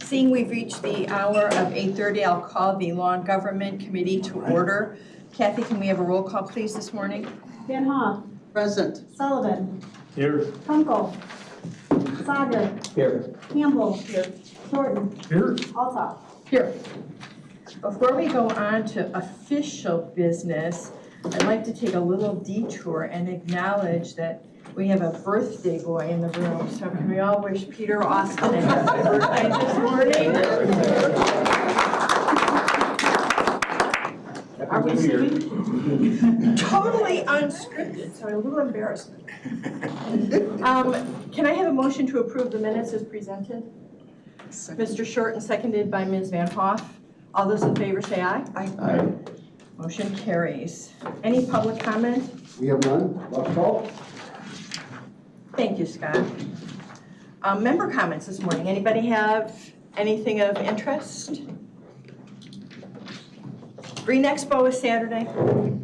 Seeing we've reached the hour of 8:30, I'll call the Law and Government Committee to order. Kathy, can we have a roll call, please, this morning? Van Hoff. Present. Sullivan. Here. Kunkel. Sager. Here. Campbell. Here. Thornton. Here. Altough. Here. Before we go on to official business, I'd like to take a little detour and acknowledge that we have a birthday boy in the room. So can we all wish Peter Austin a happy birthday this morning? Are we singing? Totally unscripted, so a little embarrassment. Can I have a motion to approve the minutes as presented? Mr. Shorten, seconded by Ms. Van Hoff. All those in favor say aye. Aye. Motion carries. Any public comment? We have none. Last call. Thank you, Scott. Member comments this morning. Anybody have anything of interest? Green Expo is Saturday.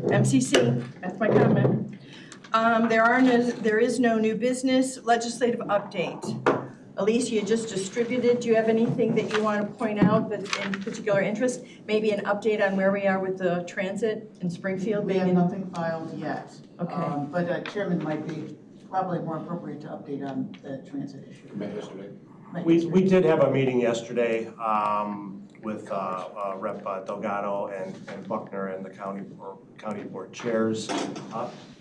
MCC, that's my comment. There is no new business. Legislative update. Elise, you just distributed. Do you have anything that you want to point out that's in particular interest? Maybe an update on where we are with the transit in Springfield? We have nothing filed yet. Okay. But Chairman might be probably more appropriate to update on the transit issue. Yesterday. We did have a meeting yesterday with Rep. Delgado and Buckner and the county board chairs.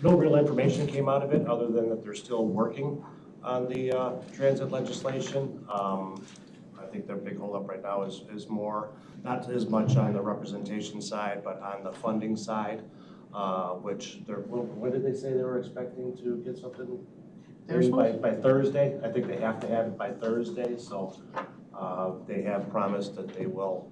No real information came out of it other than that they're still working on the transit legislation. I think their big holdup right now is more, not as much on the representation side, but on the funding side, which when did they say they were expecting to get something? By Thursday. I think they have to have it by Thursday, so they have promised that they will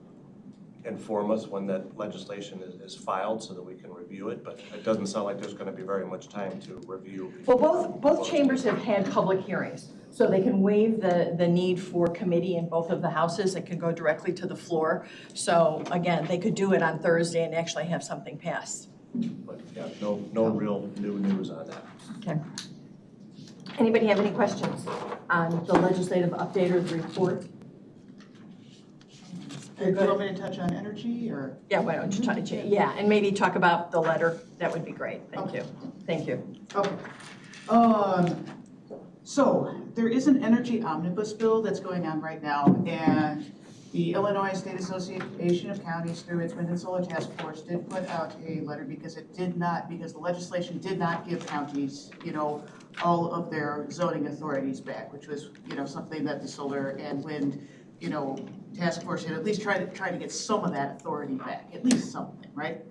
inform us when that legislation is filed so that we can review it, but it doesn't sound like there's going to be very much time to review. Well, both chambers have had public hearings, so they can waive the need for committee in both of the houses. It can go directly to the floor. So again, they could do it on Thursday and actually have something passed. But yeah, no real new news on that. Okay. Anybody have any questions on the legislative update or the report? Do you want me to touch on energy or? Yeah, why don't you touch it? Yeah, and maybe talk about the letter. That would be great. Thank you. Thank you. Okay. So there is an energy omnibus bill that's going on right now, and the Illinois State Association of Counties, through its Wind and Solar Task Force, did put out a letter because the legislation did not give counties, all of their zoning authorities back, which was, something that the solar and wind, task force should at least try to get some of that authority back, at least something, right?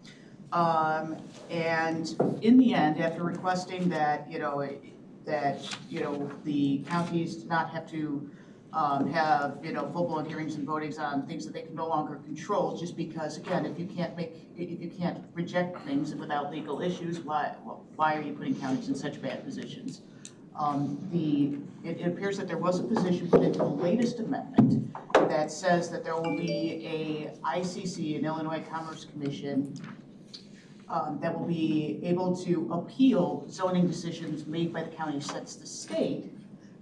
And in the end, after requesting that, the counties not have to have, full-blown hearings and votings on things that they can no longer control, just because, again, if you can't reject things without legal issues, why are you putting counties in such bad positions? It appears that there was a position put into the latest amendment that says that there will be a ICC, an Illinois Commerce Commission, that will be able to appeal zoning decisions made by the county since the state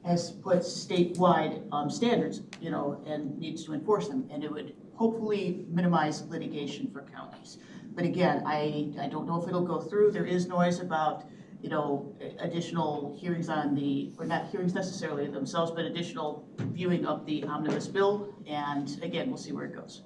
has put statewide standards, and needs to enforce them, and it would hopefully minimize litigation for counties. But again, I don't know if it'll go through. There is noise about, additional hearings on or not hearings necessarily themselves, but additional viewing of the omnibus bill, and again, we'll see where it goes.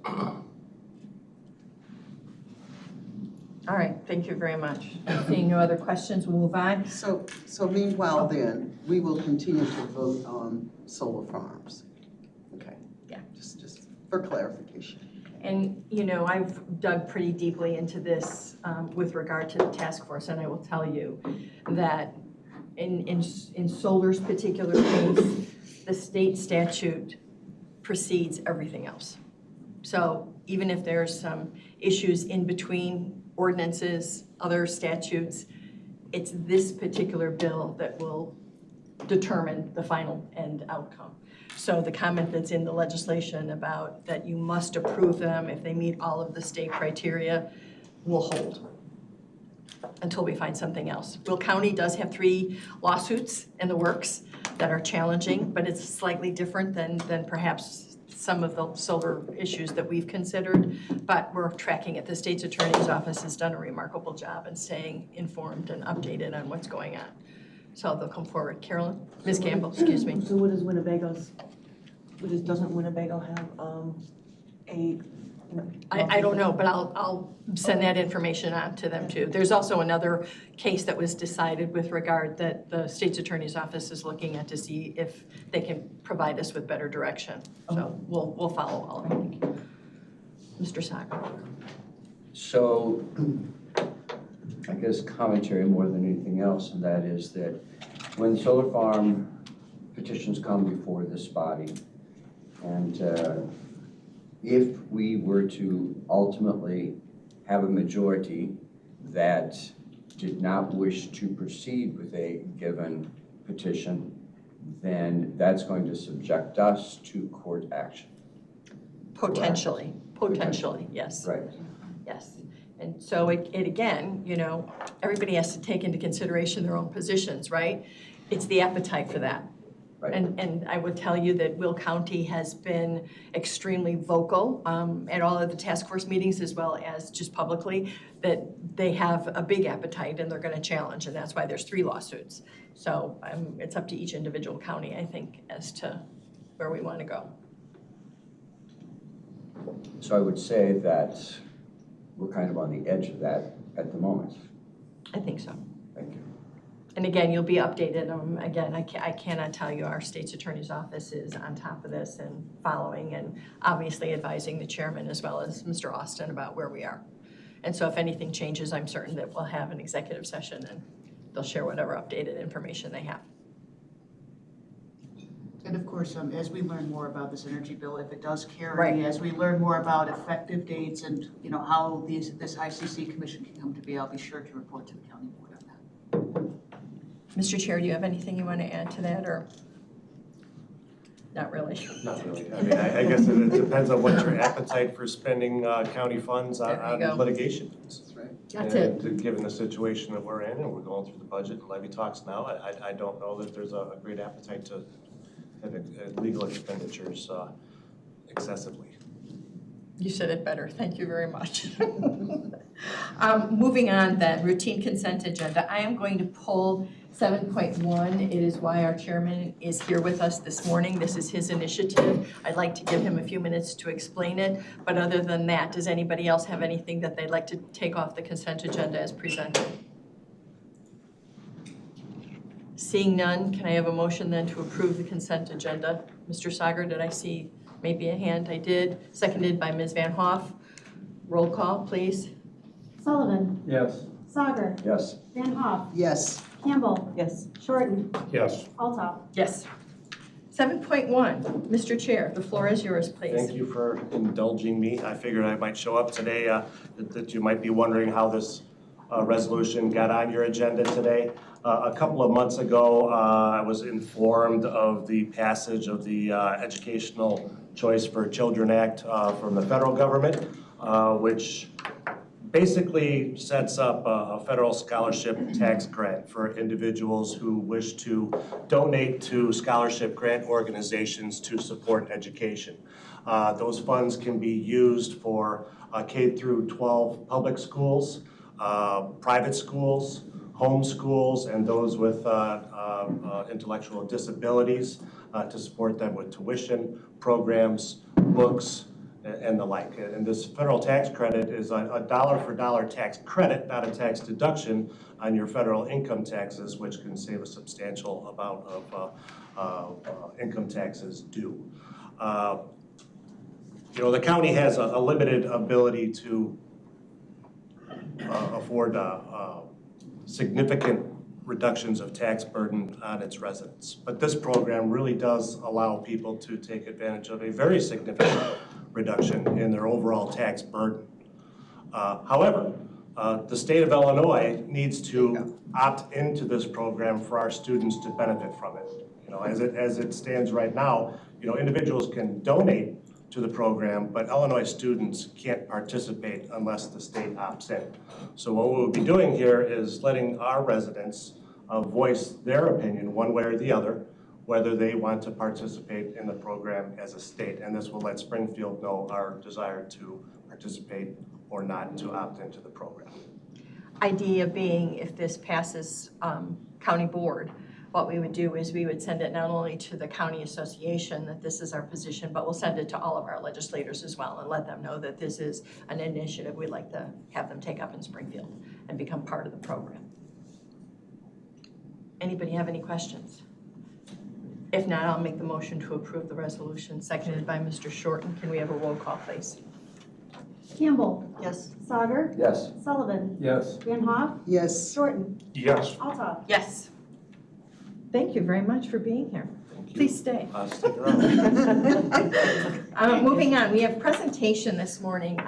All right, thank you very much. Seeing no other questions, we'll move on. So meanwhile then, we will continue to vote on solar farms. Okay. Yeah. Just for clarification. And, I've dug pretty deeply into this with regard to the task force, and I will tell you that in solar's particular case, the state statute precedes everything else. So even if there's some issues in between ordinances, other statutes, it's this particular bill that will determine the final end outcome. So the comment that's in the legislation about that you must approve them if they meet all of the state criteria will hold until we find something else. Will County does have 3 lawsuits in the works that are challenging, but it's slightly different than perhaps some of the solar issues that we've considered, but we're tracking it. The state's attorney's office has done a remarkable job in staying informed and updated on what's going on. So they'll come forward. Carolyn? Ms. Campbell, excuse me. So what does doesn't Winnebago have a? I don't know, but I'll send that information on to them too. There's also another case that was decided with regard that the state's attorney's office is looking at to see if they can provide us with better direction. So we'll follow all of it. Mr. Saga. So, I guess commentary more than anything else, and that is that when solar farm petitions come before this body, and if we were to ultimately have a majority that did not wish to proceed with a given petition, then that's going to subject us to court action. Potentially, yes. Right. Yes. And so it again, you know, everybody has to take into consideration their own positions, right? It's the appetite for that. Right. And I would tell you that Will County has been extremely vocal at all of the task force meetings as well as just publicly that they have a big appetite and they're going to challenge, and that's why there's 3 lawsuits. So it's up to each individual county, I think, as to where we want to go. So I would say that we're kind of on the edge of that at the moment. I think so. Thank you. And again, you'll be updated. Again, I cannot tell you, our state's attorney's office is on top of this and following and obviously advising the chairman as well as Mr. Austin about where we are. And so if anything changes, I'm certain that we'll have an executive session and they'll share whatever updated information they have. And of course, as we learn more about this energy bill, if it does carry, Right. as we learn more about effective dates and, you know, how this ICC commission can come to be, I'll be sure to report to the county board on that. Mr. Chair, do you have anything you want to add to that or not really? Not really. I mean, I guess it depends on what your appetite for spending county funds There you go. on litigation is. That's right. That's it. And given the situation that we're in, and we're going through the budget and levy talks now, I don't know that there's a great appetite to have legal expenditures excessively. You said it better. Thank you very much. Moving on then, routine consent agenda. I am going to pull 7.1. It is why our chairman is here with us this morning. This is his initiative. I'd like to give him a few minutes to explain it. But other than that, does anybody else have anything that they'd like to take off the consent agenda as presented? Seeing none, can I have a motion then to approve the consent agenda? Mr. Sager, did I see maybe a hand? I did. Seconded by Ms. Van Hoff. Roll call, please. Sullivan, Yes. Sauger, Yes. Van Hoff, Yes. Campbell, Yes. Shorten, Yes. Altough. Yes. 7.1, Mr. Chair, the floor is yours, please. Thank you for indulging me. I figured I might show up today, that you might be wondering how this resolution got on your agenda today. A couple of months ago, I was informed of the passage of the Educational Choice for Children Act from the federal government, which basically sets up a federal scholarship tax grant for individuals who wish to donate to scholarship grant organizations to support education. Those funds can be used for K through 12 public schools, private schools, home schools, and those with intellectual disabilities to support them with tuition, programs, books, and the like. And this federal tax credit is a dollar-for-dollar tax credit, not a tax deduction on your federal income taxes, which can save a substantial amount of income taxes due. You know, the county has a limited ability to afford significant reductions of tax burden on its residents. But this program really does allow people to take advantage of a very significant reduction in their overall tax burden. However, the state of Illinois needs to opt into this program for our students to benefit from it. You know, as it stands right now, you know, individuals can donate to the program, but Illinois students can't participate unless the state opts in. So what we'll be doing here is letting our residents voice their opinion one way or the other whether they want to participate in the program as a state. And this will let Springfield know our desire to participate or not to opt into the program. Idea being, if this passes county board, what we would do is we would send it not only to the county association that this is our position, but we'll send it to all of our legislators as well and let them know that this is an initiative we'd like to have them take up in Springfield and become part of the program. Anybody have any questions? If not, I'll make the motion to approve the resolution, seconded by Mr. Shorten. Can we have a roll call, please? Campbell. Yes. Sauger. Yes. Sullivan. Yes. Van Hoff. Yes. Shorten. Yes. Altough. Yes. Thank you very much for being here. Please stay. Stick around. Moving on, we have presentation this morning.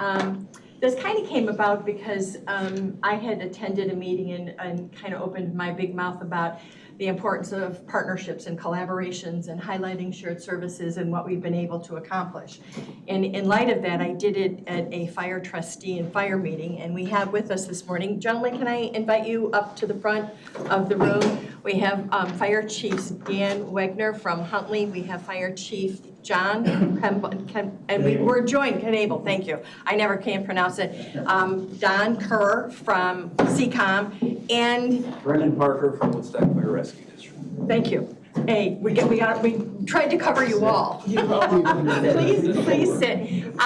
This kind of came about because I had attended a meeting and kind of opened my big mouth about the importance of partnerships and collaborations and highlighting shared services and what we've been able to accomplish. And in light of that, I did it at a fire trustee and fire meeting, and we have with us this morning, gentlemen, can I invite you up to the front of the room? We have Fire Chiefs Dan Wegner from Huntley. We have Fire Chief John, and we're joined, Knable, thank you. I never can pronounce it. Don Kerr from CCOM, and Brendan Parker from Woodstock Fire Rescue District. thank you. Hey, we tried to cover you all. Please sit.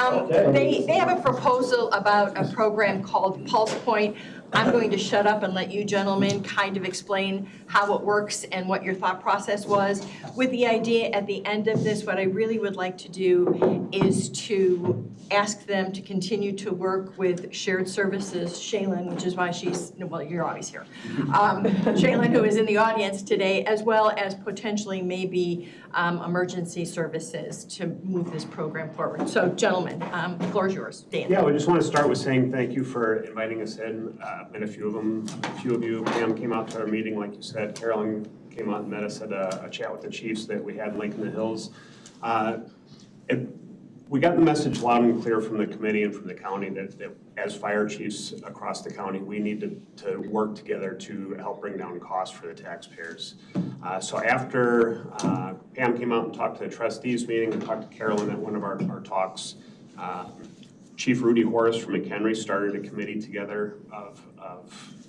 They have a proposal about a program called Pulse Point. I'm going to shut up and let you gentlemen kind of explain how it works and what your thought process was, with the idea at the end of this, what I really would like to do is to ask them to continue to work with shared services, Shaylin, which is why she's, well, you're always here. Shaylin, who is in the audience today, as well as potentially maybe emergency services to move this program forward. So gentlemen, the floor is yours. Dan. Yeah, we just want to start with saying thank you for inviting us in. And a few of you, Pam came out to our meeting, like you said. Carolyn came out and met us at a chat with the chiefs that we had in Lake in the Hills. We got the message loud and clear from the committee and from the county that as fire chiefs across the county, we need to work together to help bring down costs for the taxpayers. So after Pam came out and talked to the trustees meeting and talked to Carolyn at one of our talks, Chief Rudy Horace from McHenry started a committee together of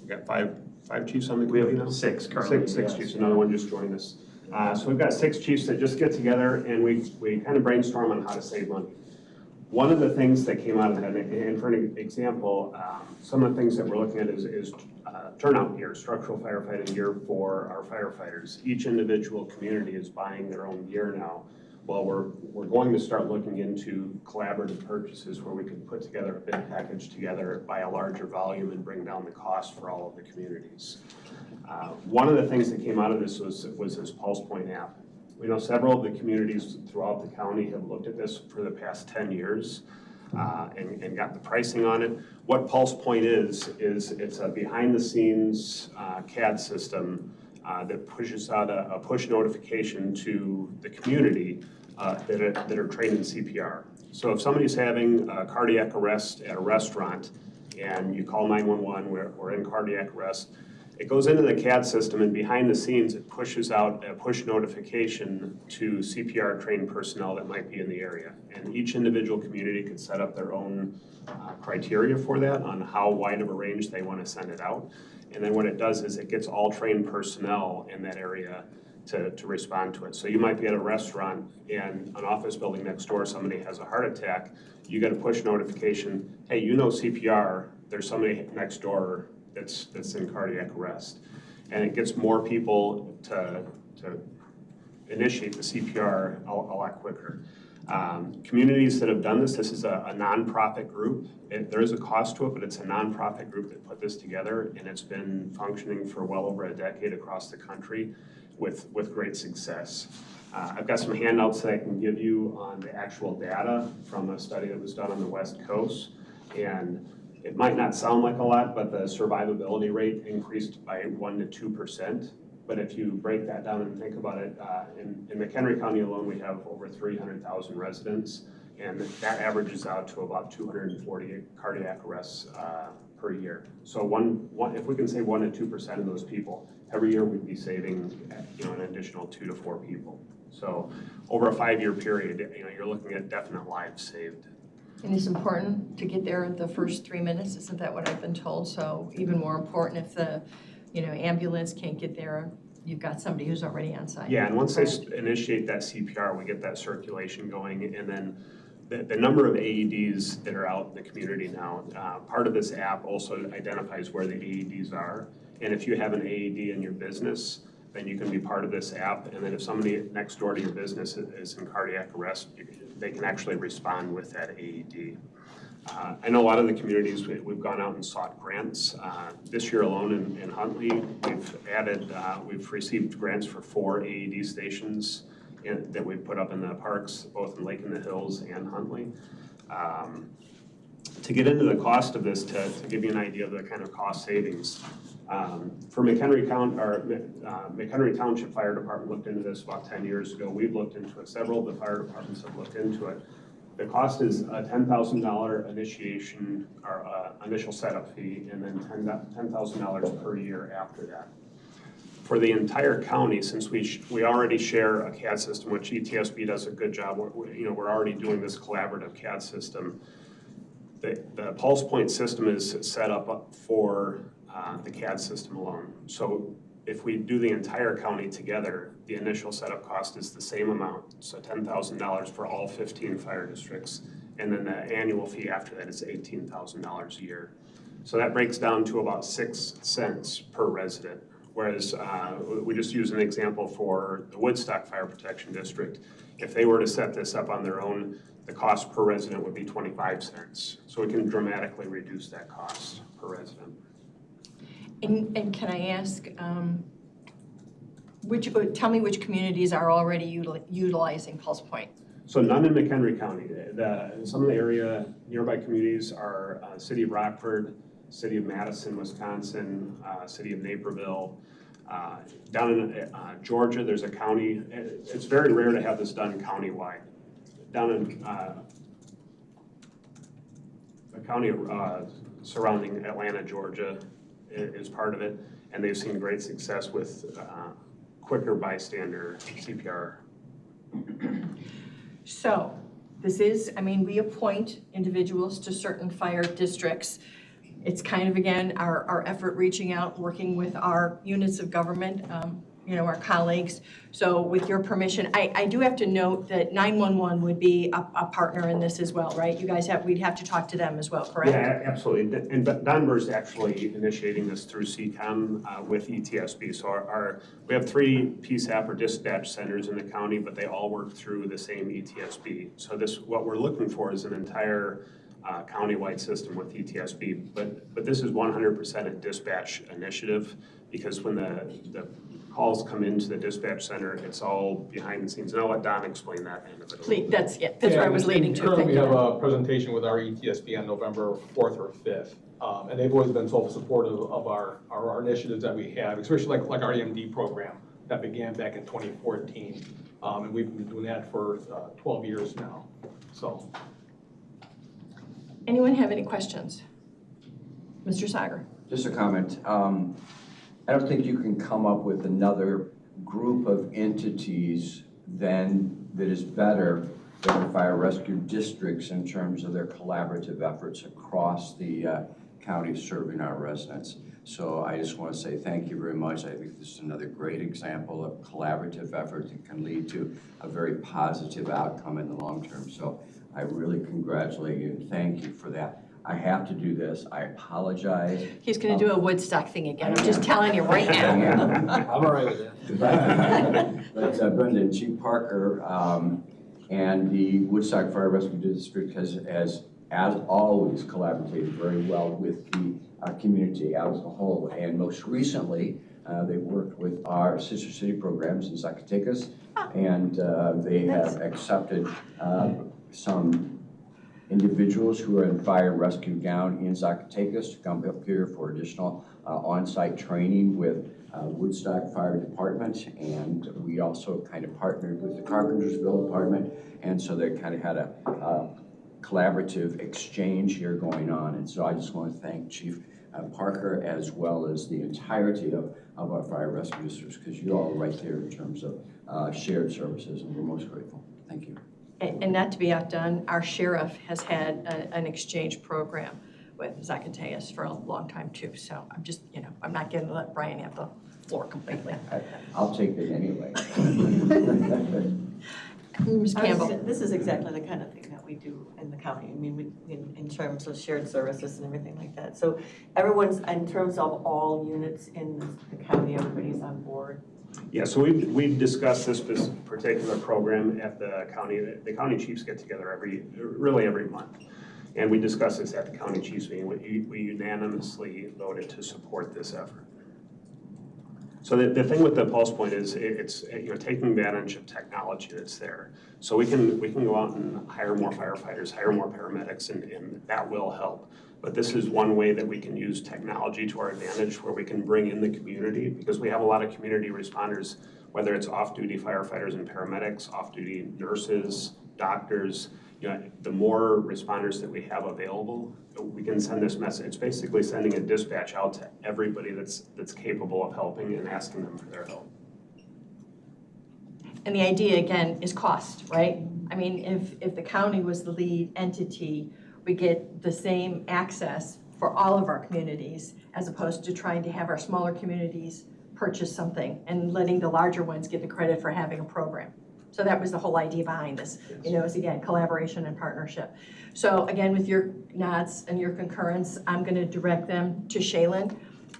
we got five chiefs on the committee now? Six currently. Six chiefs, another one just joined us. So we've got 6 chiefs that just get together and we kind of brainstorm on how to save money. One of the things that came out of that, and for an example, some of the things that we're looking at is turnout gear, structural firefighting gear for our firefighters. Each individual community is buying their own gear now. Well, we're going to start looking into collaborative purchases where we can put together a bid package together, buy a larger volume, and bring down the cost for all of the communities. One of the things that came out of this was this Pulse Point app. We know several of the communities throughout the county have looked at this for the past 10 years and got the pricing on it. What Pulse Point is it's a behind-the-scenes CAD system that pushes out a push notification to the community that are trained in CPR. So if somebody's having a cardiac arrest at a restaurant and you call 911, we're in cardiac arrest, it goes into the CAD system and behind the scenes it pushes out a push notification to CPR trained personnel that might be in the area. And each individual community could set up their own criteria for that on how wide of a range they want to send it out. And then what it does is it gets all trained personnel in that area to respond to it. So you might be at a restaurant and an office building next door, somebody has a heart attack, you get a push notification, hey, you know CPR, there's somebody next door that's in cardiac arrest. And it gets more people to initiate the CPR a lot quicker. Communities that have done this is a nonprofit group. There is a cost to it, but it's a nonprofit group that put this together, and it's been functioning for well over a decade across the country with great success. I've got some handouts that I can give you on the actual data from a study that was done on the West Coast. And it might not sound like a lot, but the survivability rate increased by 1% to 2%. But if you break that down and think about it, in McHenry County alone, we have over 300,000 residents, and that averages out to about 240 cardiac arrests per year. So if we can save 1% to 2% of those people, every year we'd be saving, an additional 2 to 4 people. So over a 5-year period, you're looking at definite lives saved. And it's important to get there the first 3 minutes, isn't that what I've been told? So even more important if the, ambulance can't get there, you've got somebody who's already on site. Yeah, and once they initiate that CPR, we get that circulation going, and then the number of AEDs that are out in the community now, part of this app also identifies where the AEDs are. And if you have an AED in your business, then you can be part of this app. And then if somebody next door to your business is in cardiac arrest, they can actually respond with that AED. I know a lot of the communities, we've gone out and sought grants. This year alone in Huntley, we've received grants for 4 AED stations that we've put up in the parks, both in Lake in the Hills and Huntley. To get into the cost of this, to give you an idea of the kind of cost savings, for McHenry Township Fire Department looked into this about 10 years ago. We've looked into it. Several of the fire departments have looked into it. The cost is a $10,000 initiation or initial setup fee, and then $10,000 per year after that. For the entire county, since we already share a CAD system, which ETSB does a good job, we're already doing this collaborative CAD system. The pulse point system is set up for the CAD system alone. So if we do the entire county together, the initial setup cost is the same amount, so $10,000 for all 15 fire districts, and then the annual fee after that is $18,000 a year. So that breaks down to about 6 cents per resident. Whereas we just use an example for the Woodstock Fire Protection District. If they were to set this up on their own, the cost per resident would be 25 cents. So we can dramatically reduce that cost per resident. And can I ask, tell me which communities are already utilizing Pulse Point? So none in McHenry County. Some of the nearby communities are City of Rockford, City of Madison, Wisconsin, City of Naperville. Down in Georgia, there's a county. It's very rare to have this done countywide. Down in the county surrounding Atlanta, Georgia, is part of it, and they've seen great success with quicker bystander CPR. So we appoint individuals to certain fire districts. It's kind of, again, our effort reaching out, working with our units of government, our colleagues. So with your permission, I do have to note that 911 would be a partner in this as well, right? You guys we'd have to talk to them as well, correct? Yeah, absolutely. And Denver's actually initiating this through CCOM with ETSB. So we have 3 PSAP or dispatch centers in the county, but they all work through the same ETSB. So what we're looking for is an entire countywide system with ETSB, but this is 100% a dispatch initiative, because when the calls come into the dispatch center, it's all behind the scenes. And I'll let Don explain that end of it. Please, that's where I was leading to. Currently, we have a presentation with our ETSB on November 4th or 5th. And they've always been so supportive of our initiatives that we have, especially like our EMD program that began back in 2014. And we've been doing that for 12 years now, so. Anyone have any questions? Mr. Sager. Just a comment. I don't think you can come up with another group of entities that is better than the fire rescue districts in terms of their collaborative efforts across the county serving our residents. So I just want to say thank you very much. I think this is another great example of collaborative effort that can lead to a very positive outcome in the long term. So I really congratulate you and thank you for that. I have to do this. I apologize. He's going to do a Woodstock thing again. I'm just telling you right now. I'm all right with that. But Brendan, Chief Parker and the Woodstock Fire Rescue District has, as always, collaborated very well with the community as a whole. And most recently, they worked with our sister city programs in Zacatecas, and they have accepted some individuals who are in fire rescue down in Zacatecas to come up here for additional on-site training with Woodstock Fire Department, and we also kind of partnered with the Carpentersville Department, and so they kind of had a collaborative exchange here going on. And so I just want to thank Chief Parker, as well as the entirety of our fire rescue districts, because you're all right there in terms of shared services, and we're most grateful. Thank you. And not to be outdone, our sheriff has had an exchange program with Zacatecas for a long time too. So I'm just, I'm not going to let Brian have the floor completely. I'll take it anyway. Ms. Campbell. This is exactly the kind of thing that we do in the county. I mean, in terms of shared services and everything like that. So everyone's, in terms of all units in the county, everybody's on board. Yeah, so we've discussed this particular program at the county chiefs get together really every month. And we discussed this at the county chiefs meeting. We unanimously voted to support this effort. So the thing with the Pulse Point is it's taking advantage of technology that's there. So we can go out and hire more firefighters, hire more paramedics, and that will help. But this is one way that we can use technology to our advantage, where we can bring in the community, because we have a lot of community responders, whether it's off-duty firefighters and paramedics, off-duty nurses, doctors. The more responders that we have available, we can send this message. It's basically sending a dispatch out to everybody that's capable of helping and asking them for their help. And the idea, again, is cost, right? I mean, if the county was the lead entity, we get the same access for all of our communities, as opposed to trying to have our smaller communities purchase something and letting the larger ones get the credit for having a program. So that was the whole idea behind this, is again, collaboration and partnership. So again, with your nods and your concurrence, I'm gonna direct them to Shaylin,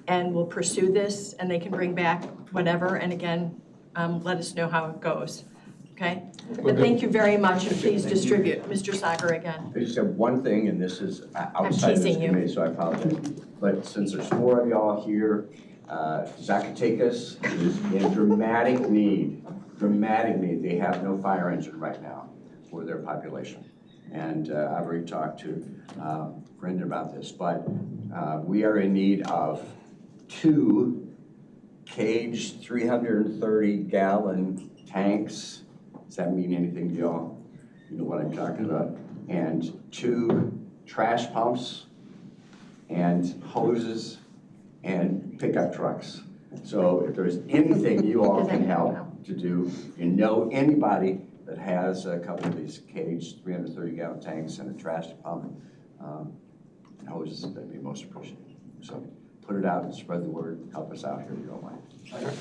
and we'll pursue this, and they can bring back whatever, and again, let us know how it goes, okay? But thank you very much, and please distribute. Mr. Sager again. I just have one thing, and this is outside this teasing you. committee, so I apologize. But since there's 4 of y'all here, Zacatecas is in dramatic need. They have no fire engine right now for their population. And I've already talked to Brendan about this, but we are in need of 2 caged 330-gallon tanks. Does that mean anything to y'all? You know what I'm talking about. And 2 trash pumps and hoses and pickup trucks. So if there's anything you all can help to do, if you know anybody that has a couple of these caged 330-gallon tanks and a trash pump, hoses, that'd be most appreciated. So put it out and spread the word. Help us out here if you don't mind.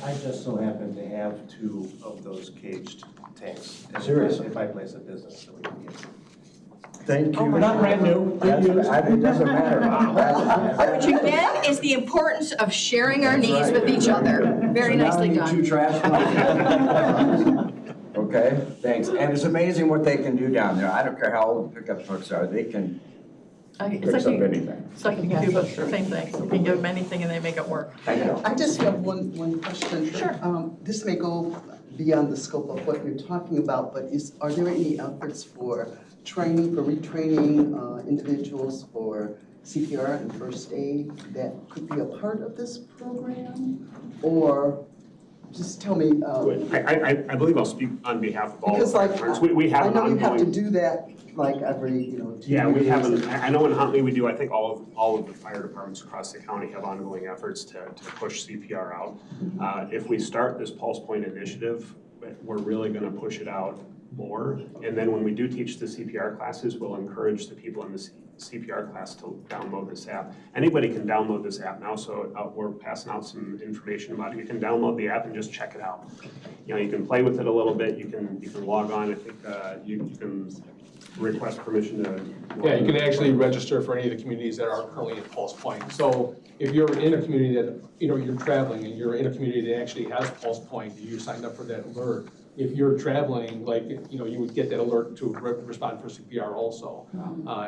I just so happen to have 2 of those caged tanks. Seriously? If I place a business that we can get. Thank you. We're not brand new. It doesn't matter. Which again is the importance of sharing our needs with each other. Very nicely So now I need 2 done. trash pumps. Okay, thanks. And it's amazing what they can do down there. I don't care how old the pickup trucks are. They can fix up anything. It's like in Cuba, same thing. You can give them anything and they make it work. Thank you. I just have one question. Sure. This may go beyond the scope of what you're talking about, but are there any efforts for training, for retraining individuals for CPR and first aid that could be a part of this program? Or just tell me. I believe I'll speak on behalf of all Because the like, departments. We have I an know you have to ongoing. do that like every, 2 Yeah, we years. haven't, I know in Huntley we do, I think all of the fire departments across the county have ongoing efforts to push CPR out. If we start this Pulse Point initiative, we're really gonna push it out more. And then when we do teach the CPR classes, we'll encourage the people in the CPR class to download this app. Anybody can download this app now, so we're passing out some information about it. You can download the app and just check it out. You can play with it a little bit. You can log on. I think you can request permission to. Yeah, you can actually register for any of the communities that are currently in Pulse Point. So if you're in a community that, you're traveling and you're in a community that actually has Pulse Point, and you signed up for that alert, if you're traveling, you would get that alert to respond for CPR also.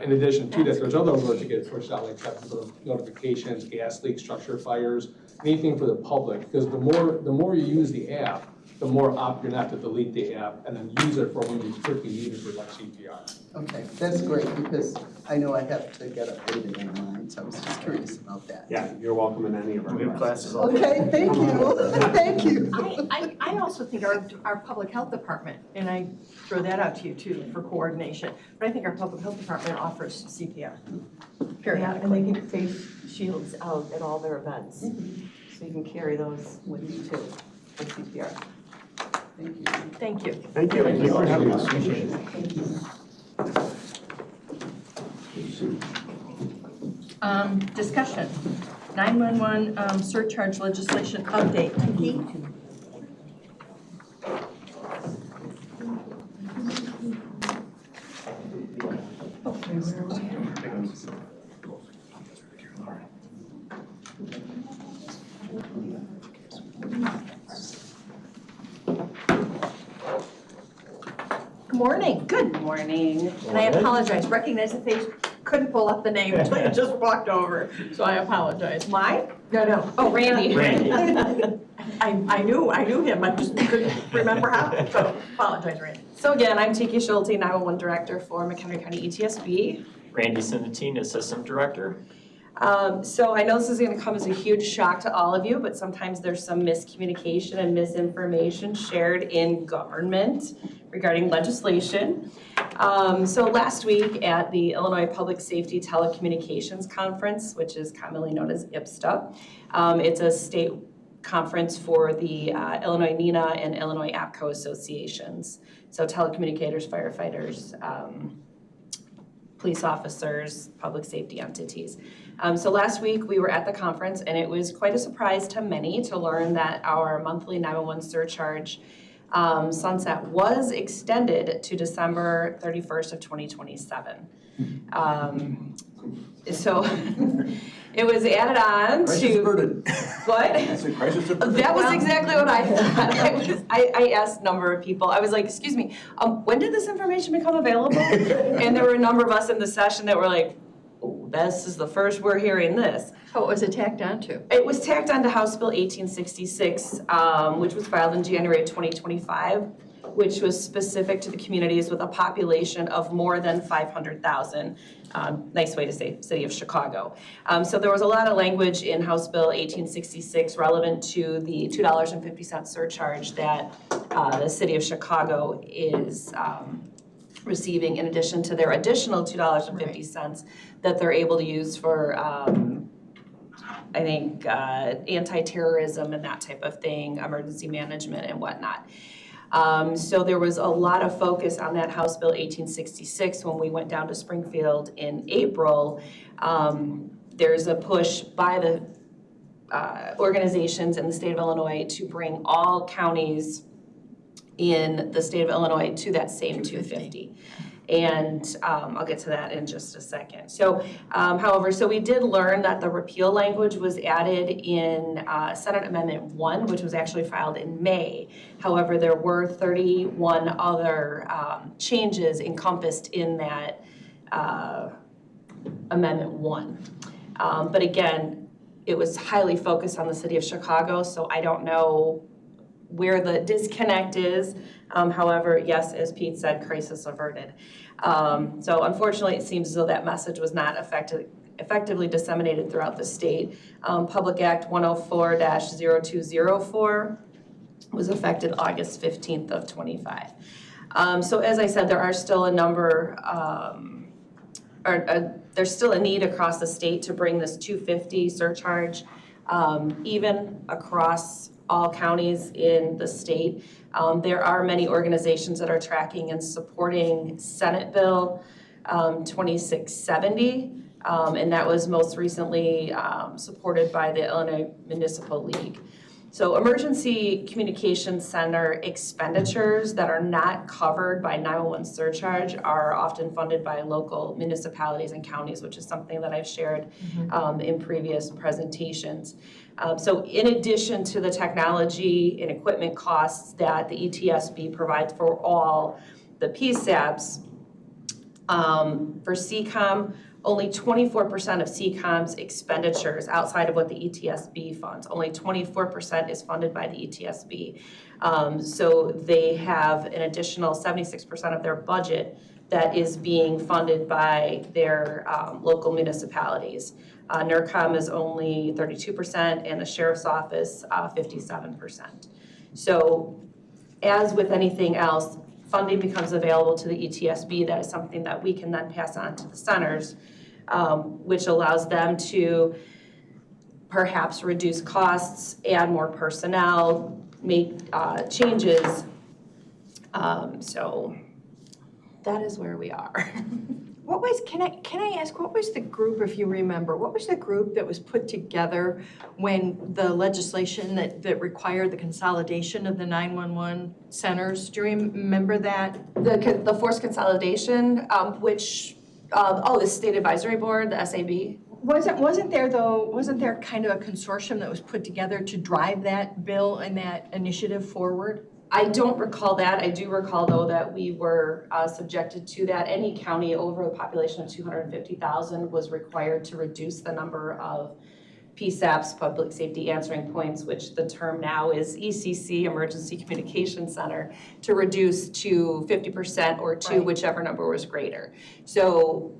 In addition to that, there's other alerts that get pushed out, like traffic notifications, gas leaks, structure fires, anything for the public, because the more you use the app, the more opt you're gonna have to delete the app and then use it for when you strictly need it for like CPR. Okay, that's great, because I know I have to get updated on mine, so I was just curious about that. Yeah, you're welcome in any of our We have classes. classes all day. Okay, thank you, thank you. I also think our public health department, and I throw that out to you too for coordination, but I think our public health department offers CPR Yeah, and periodically. they get face shields out at all their events. So you can carry those with you too, for CPR. Thank you. Thank you. Thank you. Thank you for having us. Appreciate it. Thank you. Discussion, 911 surcharge legislation update. Vicki? Good morning. Good morning. And I apologize, recognize the face, couldn't pull up the name until you just walked over, so I apologize. Mine? No. Oh, Randy. I knew him, I just couldn't remember how, so apologize, Randy. So again, I'm Tiki Schulte, 911 Director for McHenry County ETSB. Randy Sinatine, Assistant Director. So I know this is going to come as a huge shock to all of you, but sometimes there's some miscommunication and misinformation shared in government regarding legislation. So last week at the Illinois Public Safety Telecommunications Conference, which is commonly known as IPSTA, it's a state conference for the Illinois NENA and Illinois APCO associations. So telecommunicators, firefighters, police officers, public safety entities. So last week we were at the conference and it was quite a surprise to many to learn that our monthly 911 surcharge sunset was extended to December 31st of 2027. So it was added on to, what? That was exactly what I thought. I asked a number of people, I was like, excuse me, when did this information become available? And there were a number of us in the session that were like, oh, this is the first we're hearing this. What was it tacked on to? It was tacked on to House Bill 1866, which was filed in January of 2025, which was specific to the communities with a population of more than 500,000. Nice way to say city of Chicago. So there was a lot of language in House Bill 1866 relevant to the $2.50 surcharge that the city of Chicago is receiving in addition to their additional $2.50 that they're able to use for I think anti-terrorism and that type of thing, emergency management and whatnot. So there was a lot of focus on that House Bill 1866 when we went down to Springfield in April. There's a push by the organizations in the state of Illinois to bring all counties in the state of Illinois to that same 250. And I'll get to that in just a second. So, however, so we did learn that the repeal language was added in Senate Amendment 1, which was actually filed in May. However, there were 31 other changes encompassed in that Amendment 1. But again, it was highly focused on the city of Chicago, so I don't know where the disconnect is. However, yes, as Pete said, crisis averted. So unfortunately, it seems as though that message was not effectively disseminated throughout the state. Public Act 104-0204 was affected August 15th of 25. So as I said, there are still a number, there's still a need across the state to bring this 250 surcharge even across all counties in the state. There are many organizations that are tracking and supporting Senate Bill 2670, and that was most recently supported by the Illinois Municipal League. So emergency communications center expenditures that are not covered by 911 surcharge are often funded by local municipalities and counties, which is something that I've shared in previous presentations. So in addition to the technology and equipment costs that the ETSB provides for all the PSAPs, for CCOM, only 24% of CCOM's expenditures outside of what the ETSB funds, only 24% is funded by the ETSB. So they have an additional 76% of their budget that is being funded by their local municipalities. NERCOM is only 32% and the Sheriff's Office 57%. So as with anything else, funding becomes available to the ETSB. That is something that we can then pass on to the centers, which allows them to perhaps reduce costs, add more personnel, make changes. So that is where we are. What was, can I ask, what was the group, if you remember, what was the group that was put together when the legislation that required the consolidation of the 911 centers? Do you remember that? The force consolidation, which, the State Advisory Board, the SAB. Wasn't there kind of a consortium that was put together to drive that bill and that initiative forward? I don't recall that. I do recall, though, that we were subjected to that. Any county over a population of 250,000 was required to reduce the number of PSAPs, Public Safety Answering Points, which the term now is ECC, Emergency Communication Center, to reduce to 50% or to Right. whichever number was greater. So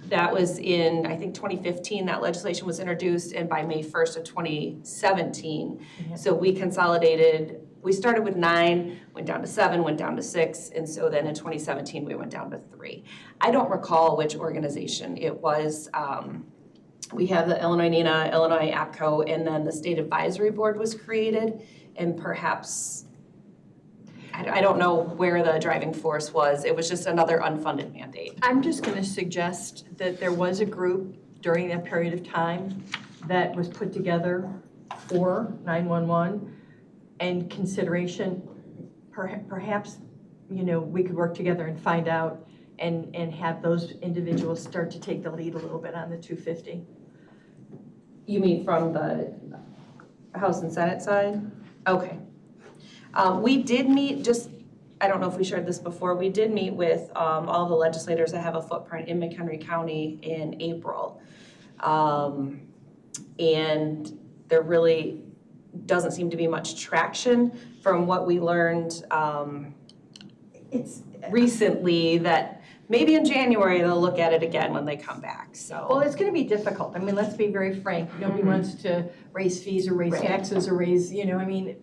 that was in, I think, 2015, that legislation was introduced, and by May 1st of 2017. So we consolidated. We started with 9, went down to 7, went down to 6, and so then in 2017 we went down to 3. I don't recall which organization it was. We have the Illinois NENA, Illinois APCO, and then the State Advisory Board was created, and perhaps, I don't know where the driving force was. It was just another unfunded mandate. I'm just going to suggest that there was a group during that period of time that was put together for 911 and consideration. Perhaps, we could work together and find out and have those individuals start to take the lead a little bit on the 250. You mean from the House and Senate side? Okay. We did meet, I don't know if we shared this before, we did meet with all the legislators that have a footprint in McHenry County in April. And there really doesn't seem to be much traction from what we learned recently, that maybe in January they'll look at it again when they come back, so. Well, it's going to be difficult. I mean, let's be very frank. Nobody wants to raise fees or raise Right. taxes or raise, the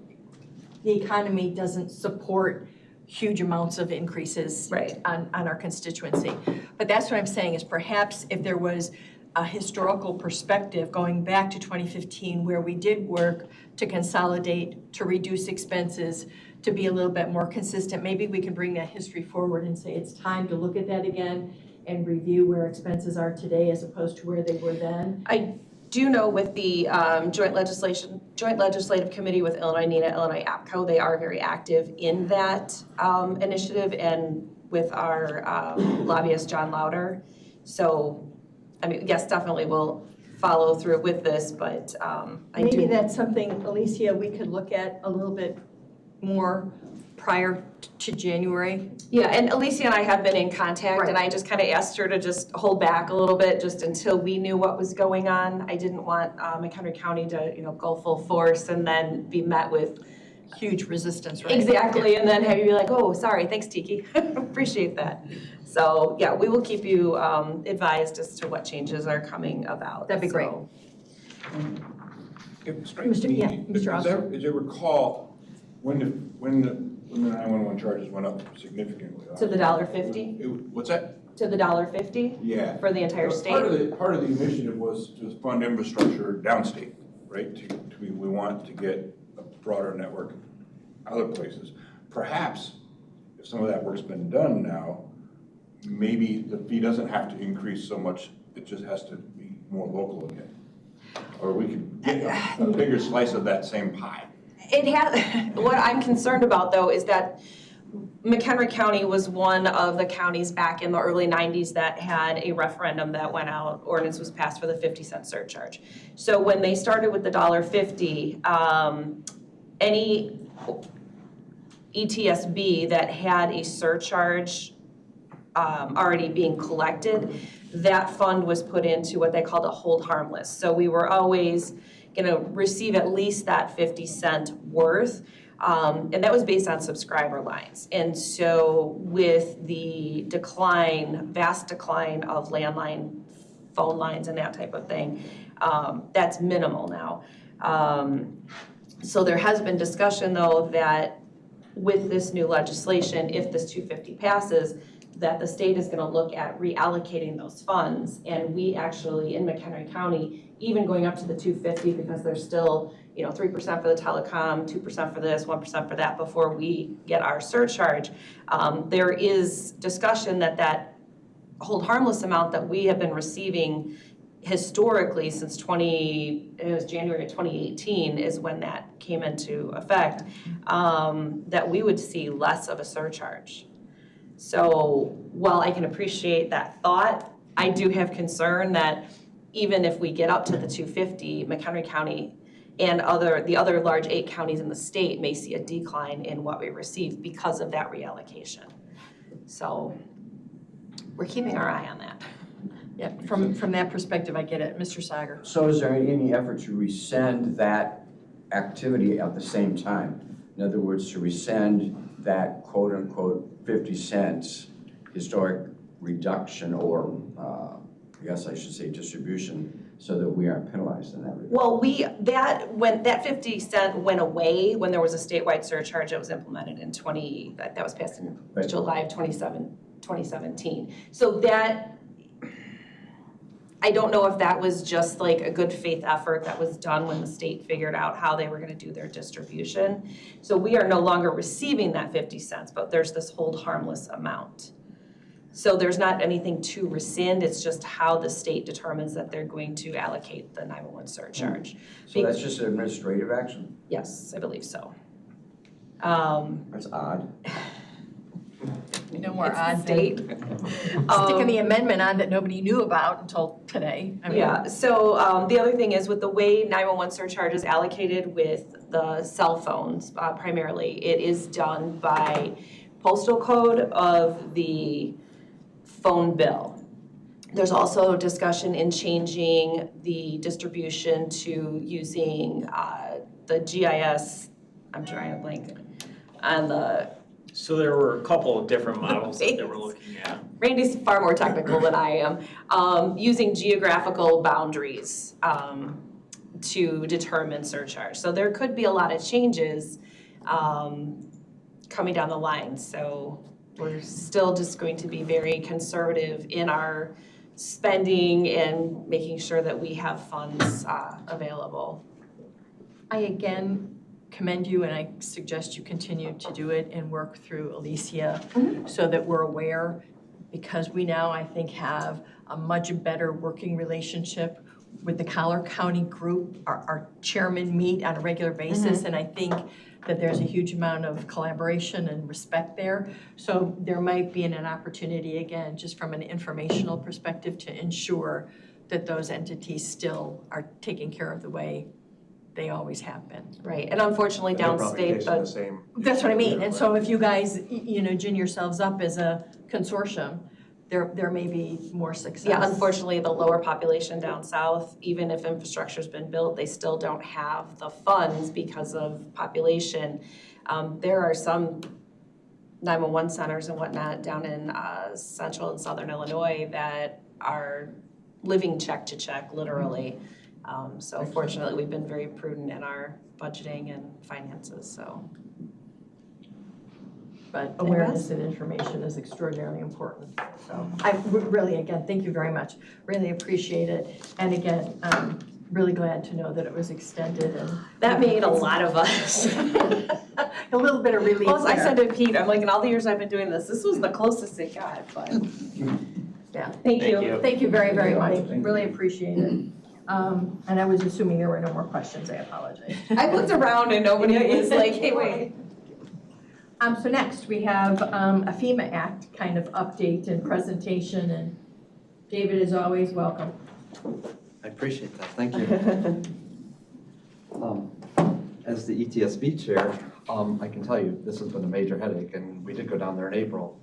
economy doesn't support huge amounts of increases Right. on our constituency. But that's what I'm saying is perhaps if there was a historical perspective going back to 2015 where we did work to consolidate, to reduce expenses, to be a little bit more consistent, maybe we can bring that history forward and say it's time to look at that again and review where expenses are today as opposed to where they were then. I do know with the Joint Legislative Committee with Illinois NENA, Illinois APCO, they are very active in that initiative, and with our lobbyist, John Lauder. So, I mean, yes, definitely we'll follow through with this, but Maybe that's something, Alicia, we could look at a little bit more prior to January. Yeah, and Alicia and I have been in contact, Right. and I just kind of asked her to just hold back a little bit just until we knew what was going on. I didn't want McHenry County to, go full force and then be met with Huge resistance, right? exactly, and then have you be like, oh, sorry, thanks, Tiki. Appreciate that. So, yeah, we will keep you advised as to what changes are coming about. That'd be great. So, It strikes me, Mr. Osborne. as I recall, when the 911 charges went up significantly. to the $1.50, What's that? to the $1.50 Yeah. for the entire state. Part of the initiative was to fund infrastructure downstate, right? We want to get a broader network other places. Perhaps, if some of that work's been done now, maybe the fee doesn't have to increase so much, it just has to be more local again. Or we could get a bigger slice of that same pie. It has, what I'm concerned about though is that McHenry County was one of the counties back in the early 90s that had a referendum that went out, ordinance was passed for the 50-cent surcharge. So when they started with the $1.50, any ETSB that had a surcharge already being collected, that fund was put into what they called a hold harmless. So we were always gonna receive at least that 50 cent worth. And that was based on subscriber lines. And so with the decline, vast decline of landline phone lines and that type of thing, that's minimal now. So there has been discussion though that with this new legislation, if this 250 passes, that the state is gonna look at reallocating those funds. And we actually, in McHenry County, even going up to the 250, because there's still 3% for the telecom, 2% for this, 1% for that before we get our surcharge. There is discussion that hold harmless amount that we have been receiving historically since January of 2018 is when that came into effect, that we would see less of a surcharge. So while I can appreciate that thought, I do have concern that even if we get up to the 250, McHenry County and the other large 8 counties in the state may see a decline in what we receive because of that reallocation. So we're keeping our eye on that. Yeah, from that perspective, I get it. Mr. Sager. So is there any effort to rescind that activity at the same time? In other words, to rescind that quote-unquote 50 cents historic reduction or, I guess I should say distribution, so that we aren't penalized in that regard? Well, when that 50 cent went away, when there was a statewide surcharge that was implemented in that was passed in July of 2017. So that, I don't know if that was just like a good faith effort that was done when the state figured out how they were gonna do their distribution. So we are no longer receiving that 50 cents, but there's this hold harmless amount. So there's not anything to rescind, it's just how the state determines that they're going to allocate the 911 surcharge. So that's just an administrative action? Yes, I believe so. That's odd. No more It's the odd state. sticking the amendment on that nobody knew about until today. I mean, Yeah, so the other thing is with the way 911 surcharge is allocated with the cell phones primarily, it is done by postal code of the phone bill. There's also discussion in changing the distribution to using the GIS, I'm trying to blank on the. So there were a couple of different models that they were looking at. Randy's far more technical than I am, using geographical boundaries to determine surcharge. So there could be a lot of changes coming down the line. So we're still just going to be very conservative in our spending and making sure that we have funds available. I again commend you and I suggest you continue to do it and work through Alicia so that we're aware, because we now, I think, have a much better working relationship with the Collier County group. Our chairmen meet on a regular basis, and I think that there's a huge amount of collaboration and respect there. So there might be an opportunity, again, just from an informational perspective, to ensure that those entities still are taken care of the way they always have been. Right, and unfortunately downstate, the same. That's what I mean, and so if you guys, gin yourselves up as a consortium, there may be more success. yeah, unfortunately, the lower population down south, even if infrastructure's been built, they still don't have the funds because of population. There are some 911 centers and whatnot down in central and southern Illinois that are living check to check, literally. So fortunately, we've been very prudent in our budgeting and finances, so. But awareness and information is extraordinarily important. So I really, again, thank you very much. Really appreciate it. And again, I'm really glad to know that it was extended and. That made a lot of us. A little bit of relief Plus, I there. said to Pete, I'm like, in all the years I've been doing this was the closest it got, but. Yeah. Thank you. Thank you very, very much. Really appreciate it. And I was assuming there were no more questions. I apologize. I looked around and nobody was like, hey, wait. So next we have a FEMA Act kind of update and presentation, and David, as always, welcome. I appreciate that, thank you. As the ETSB chair, I can tell you, this has been a major headache, and we did go down there in April,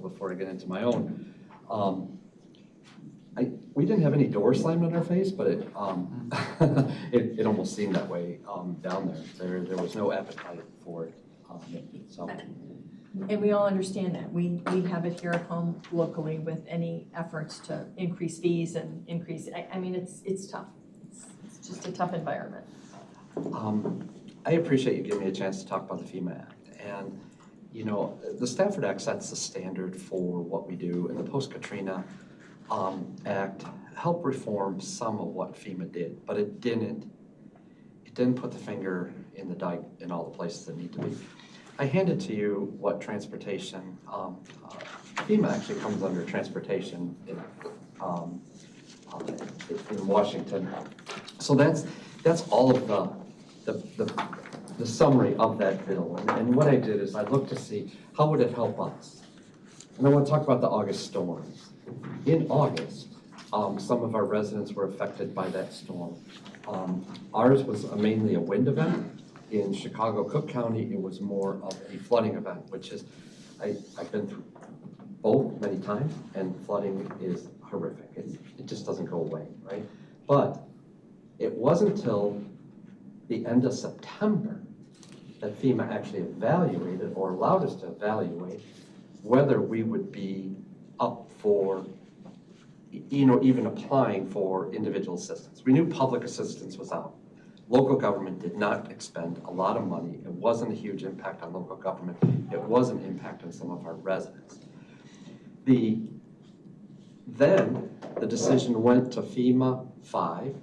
before I get into my own. We didn't have any doors slammed in our face, but it almost seemed that way down there. There was no appetite for it, so. And we all understand that. We have it here at home locally with any efforts to increase fees and increase, I mean, it's tough. It's just a tough environment. I appreciate you giving me a chance to talk about the FEMA Act. And, the Stafford Act sets the standard for what we do, and the post-Katrina Act helped reform some of what FEMA did, but it didn't put the finger in the dike in all the places that need to be. I handed to you what transportation, FEMA actually comes under transportation in Washington. So that's all of the summary of that bill. And what I did is I looked to see how would it help us. And I want to talk about the August storms. In August, some of our residents were affected by that storm. Ours was mainly a wind event. In Chicago, Cook County, it was more of a flooding event, which is, I've been through both many times, and flooding is horrific. It just doesn't go away, right? But it wasn't until the end of September that FEMA actually evaluated or allowed us to evaluate whether we would be up for, even applying for individual assistance. We knew public assistance was out. Local government did not expend a lot of money. It wasn't a huge impact on local government. It was an impact on some of our residents. Then the decision went to FEMA 5,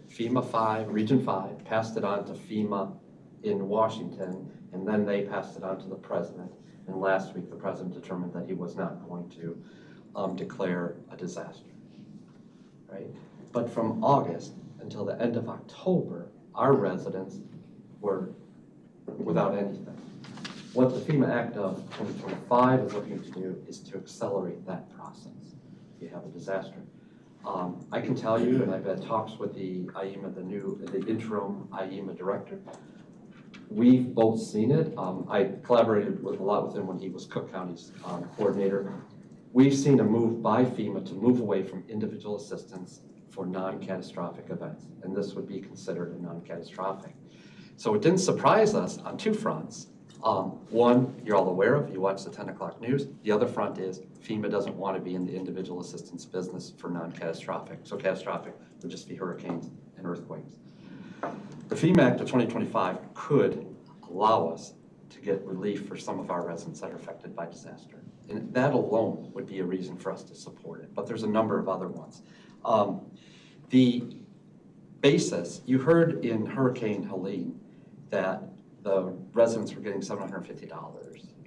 Region 5, passed it on to FEMA in Washington, and then they passed it on to the president. And last week, the president determined that he was not going to declare a disaster, right? But from August until the end of October, our residents were without anything. What the FEMA Act of 2025 is looking to do is to accelerate that process. If you have a disaster. I can tell you, and I've had talks with the IEMA, the interim IEMA director. We've both seen it. I collaborated a lot with him when he was Cook County's coordinator. We've seen a move by FEMA to move away from individual assistance for non-catastrophic events, and this would be considered a non-catastrophic. So it didn't surprise us on two fronts. One, you're all aware of, you watch the 10 o'clock news. The other front is FEMA doesn't want to be in the individual assistance business for non-catastrophic. So catastrophic would just be hurricanes and earthquakes. The FEMA Act of 2025 could allow us to get relief for some of our residents that are affected by disaster. And that alone would be a reason for us to support it, but there's a number of other ones. The basis, you heard in Hurricane Helene that the residents were getting $750,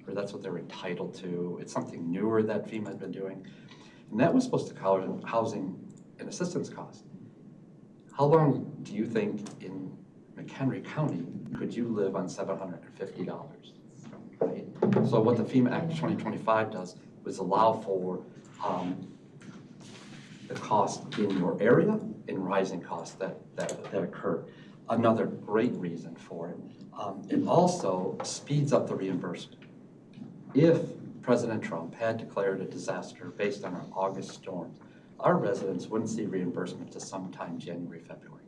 or that's what they're entitled to. It's something newer that FEMA had been doing. And that was supposed to cover housing and assistance costs. How long do you think in McHenry County could you live on $750? Right? So what the FEMA Act 2025 does was allow for the cost in your area and rising costs that occur. Another great reason for it. It also speeds up the reimbursement. If President Trump had declared a disaster based on our August storms, our residents wouldn't see reimbursement to sometime January, February.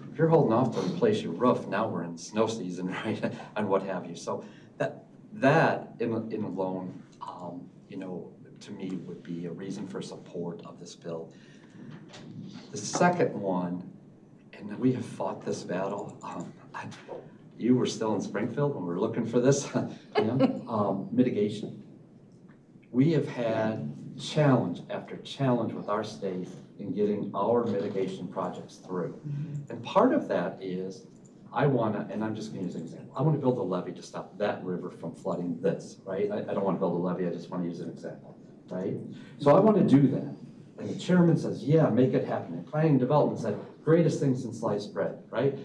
If you're holding off to replace your roof, now we're in snow season, right, and what have you. So that in alone, to me would be a reason for support of this bill. The second one, and we have fought this battle. You were still in Springfield when we were looking for this, mitigation. We have had challenge after challenge with our state in getting our mitigation projects through. And part of that is, and I'm just gonna use an example, I want to build a levee to stop that river from flooding this, right? I don't want to build a levee, I just want to use an example, right? So I want to do that. And the chairman says, yeah, make it happen. And planning and development said, greatest thing since sliced bread, right?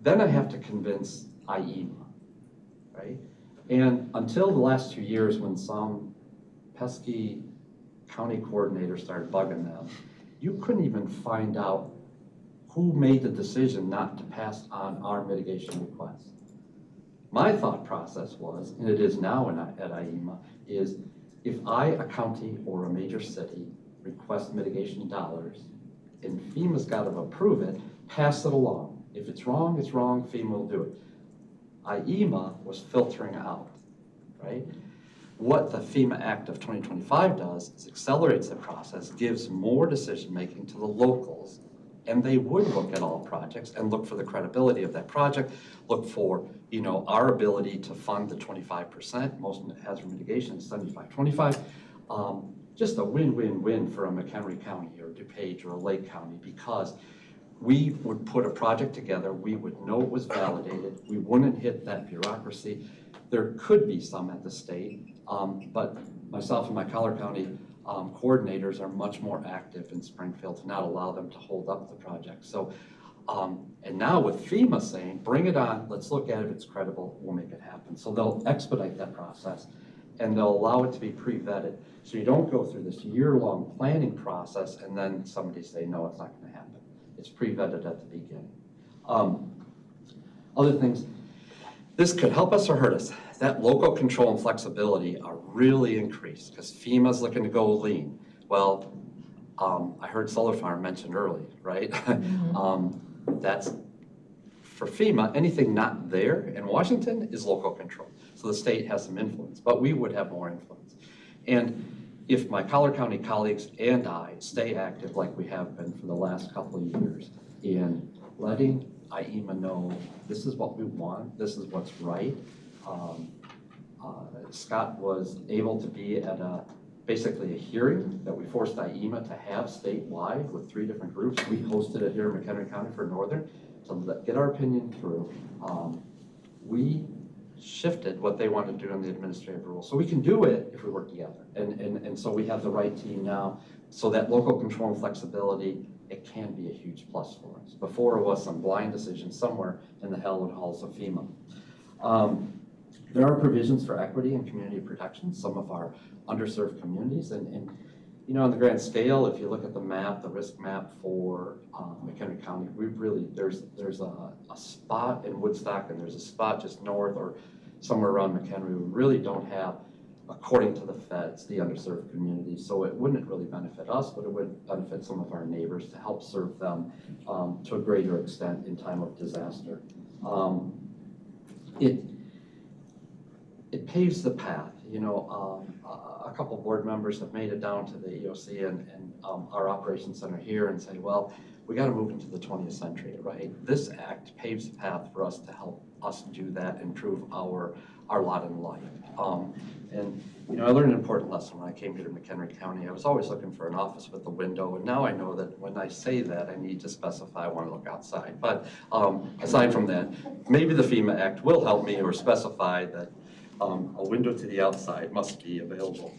Then I have to convince IEMA, right? And until the last 2 years when some pesky county coordinator started bugging them, you couldn't even find out who made the decision not to pass on our mitigation request. My thought process was, and it is now at IEMA, is if a county or a major city requests mitigation dollars and FEMA's got to approve it, pass it along. If it's wrong, FEMA will do it. IEMA was filtering out, right? What the FEMA Act of 2025 does is accelerates the process, gives more decision-making to the locals, and they would look at all projects and look for the credibility of that project, look for, you know, our ability to fund the 25%, most hazard mitigation is 75-25. Just a win-win-win for a McHenry County or DuPage or a Lake County, because we would put a project together, we would know it was validated, we wouldn't hit that bureaucracy. There could be some at the state, but myself and my Collier County coordinators are much more active in Springfield to not allow them to hold up the project. So, and now with FEMA saying, bring it on, let's look at it, if it's credible, we'll make it happen. So they'll expedite that process and they'll allow it to be pre-vetted. So you don't go through this year-long planning process and then somebody say, no, it's not gonna happen. It's pre-vetted at the beginning. Other things, this could help us or hurt us. That local control and flexibility are really increased because FEMA's looking to go lean. Well, I heard solar farm mentioned earlier, right? That's, for FEMA, anything not there in Washington is local control. So the state has some influence, but we would have more influence. And if my Collier County colleagues and I stay active like we have been for the last couple of years in letting IEMA know this is what we want, this is what's right. Scott was able to be at basically a hearing that we forced IEMA to have statewide with 3 different groups. We hosted it here in McHenry County for Northern to get our opinion through. We shifted what they wanted to do in the administrative rules. So we can do it if we work together. And so we have the right team now. So that local control and flexibility, it can be a huge plus for us. Before it was some blind decision somewhere in the hallowed halls of FEMA. There are provisions for equity and community protection, some of our underserved communities. And you know, on the grand scale, if you look at the map, the risk map for McHenry County, we've really, there's a spot in Woodstock and there's a spot just north or somewhere around McHenry. We really don't have, according to the feds, the underserved communities. So it wouldn't really benefit us, but it would benefit some of our neighbors to help serve them to a greater extent in time of disaster. It paves the path. You know, a couple board members have made it down to the EOC and our operations center here and say, well, we got to move into the 20th century, right? This act paves the path for us to help us do that, improve our lot in life. And you know, I learned an important lesson when I came here to McHenry County. I was always looking for an office with a window, and now I know that when I say that, I need to specify I want to look outside. But aside from that, maybe the FEMA Act will help me or specify that a window to the outside must be available.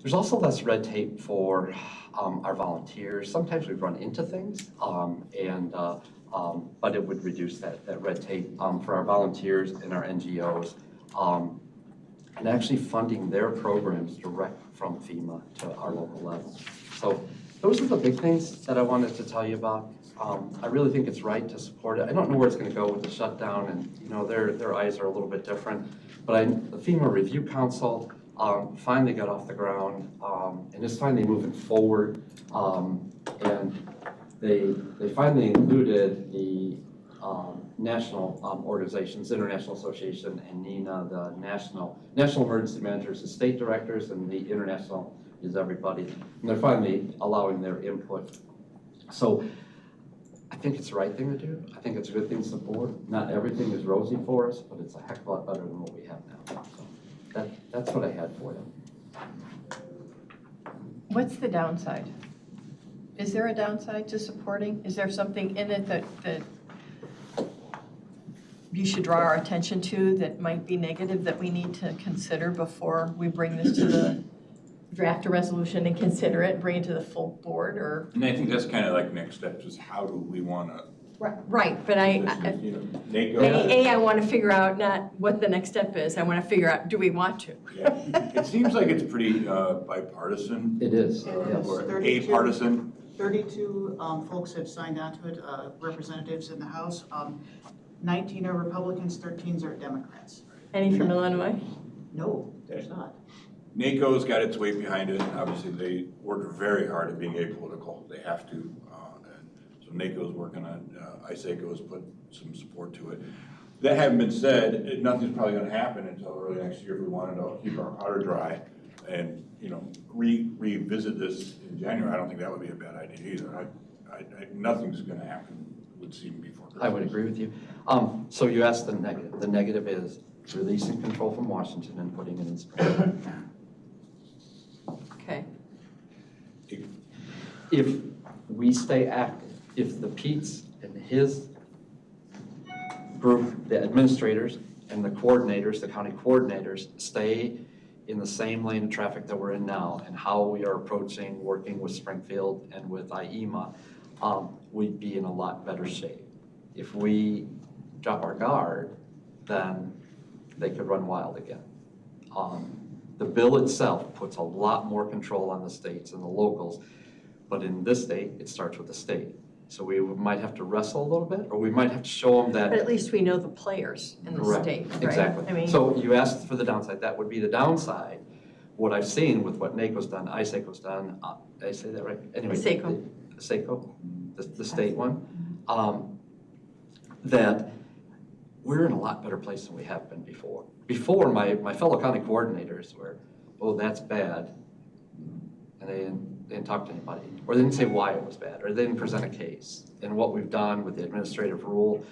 There's also less red tape for our volunteers. Sometimes we run into things, but it would reduce that red tape for our volunteers and our NGOs, and actually funding their programs direct from FEMA to our local level. So those are the big things that I wanted to tell you about. I really think it's right to support it. I don't know where it's going to go with the shutdown, and you know, their eyes are a little bit different. But the FEMA Review Council finally got off the ground and is finally moving forward. And they finally included the national organizations, International Association and NENA, the National Emergency Managers, the state directors, and the international is everybody. And they're finally allowing their input. So I think it's the right thing to do. I think it's a good thing to support. Not everything is rosy for us, but it's a heck of a lot better than what we have now. So that's what I had for you. What's the downside? Is there a downside to supporting? Is there something in it that you should draw our attention to that might be negative that we need to consider before we bring this to the draft a resolution and consider it, bring it to the full board, or? And I think that's kind of like next steps is how do we want to. Right, but I want to figure out not what the next step is. I want to figure out, do we want to? Yeah. It seems like it's pretty bipartisan. It is. Or partisan. 32 folks have signed on to it, representatives in the House. 19 are Republicans, 13 are Democrats. Any from Illinois? No, there's not. NACO's got its weight behind it. Obviously, they work very hard at being apolitical. They have to. And so NACO's working on, ISACO's put some support to it. That having been said, nothing's probably going to happen until early next year if we wanted to keep our powder dry and, revisit this in January. I don't think that would be a bad idea either. Nothing's going to happen, it would seem, before Christmas. I would agree with you. So you asked the negative. The negative is releasing control from Washington and putting it in Spring. Okay. If we stay active, if the Pete's and his group, the administrators and the coordinators, the county coordinators, stay in the same lane of traffic that we're in now and how we are approaching working with Springfield and with IEMA, we'd be in a lot better shape. If we drop our guard, then they could run wild again. The bill itself puts a lot more control on the states and the locals, but in this state, it starts with the state. So we might have to wrestle a little bit, or we might have to show them that. But at least we know the players in the Correct. state, right? Exactly. I mean, So you asked for the downside, that would be the downside. What I've seen with what NACO's done, ISACO's done, did I say that right? Anyway. ISACO. ISACO, the state one, that we're in a lot better place than we have been before. Before, my fellow county coordinators were, oh, that's bad, and they didn't talk to anybody, or they didn't say why it was bad, or they didn't present a case. And what we've done with the administrative rule,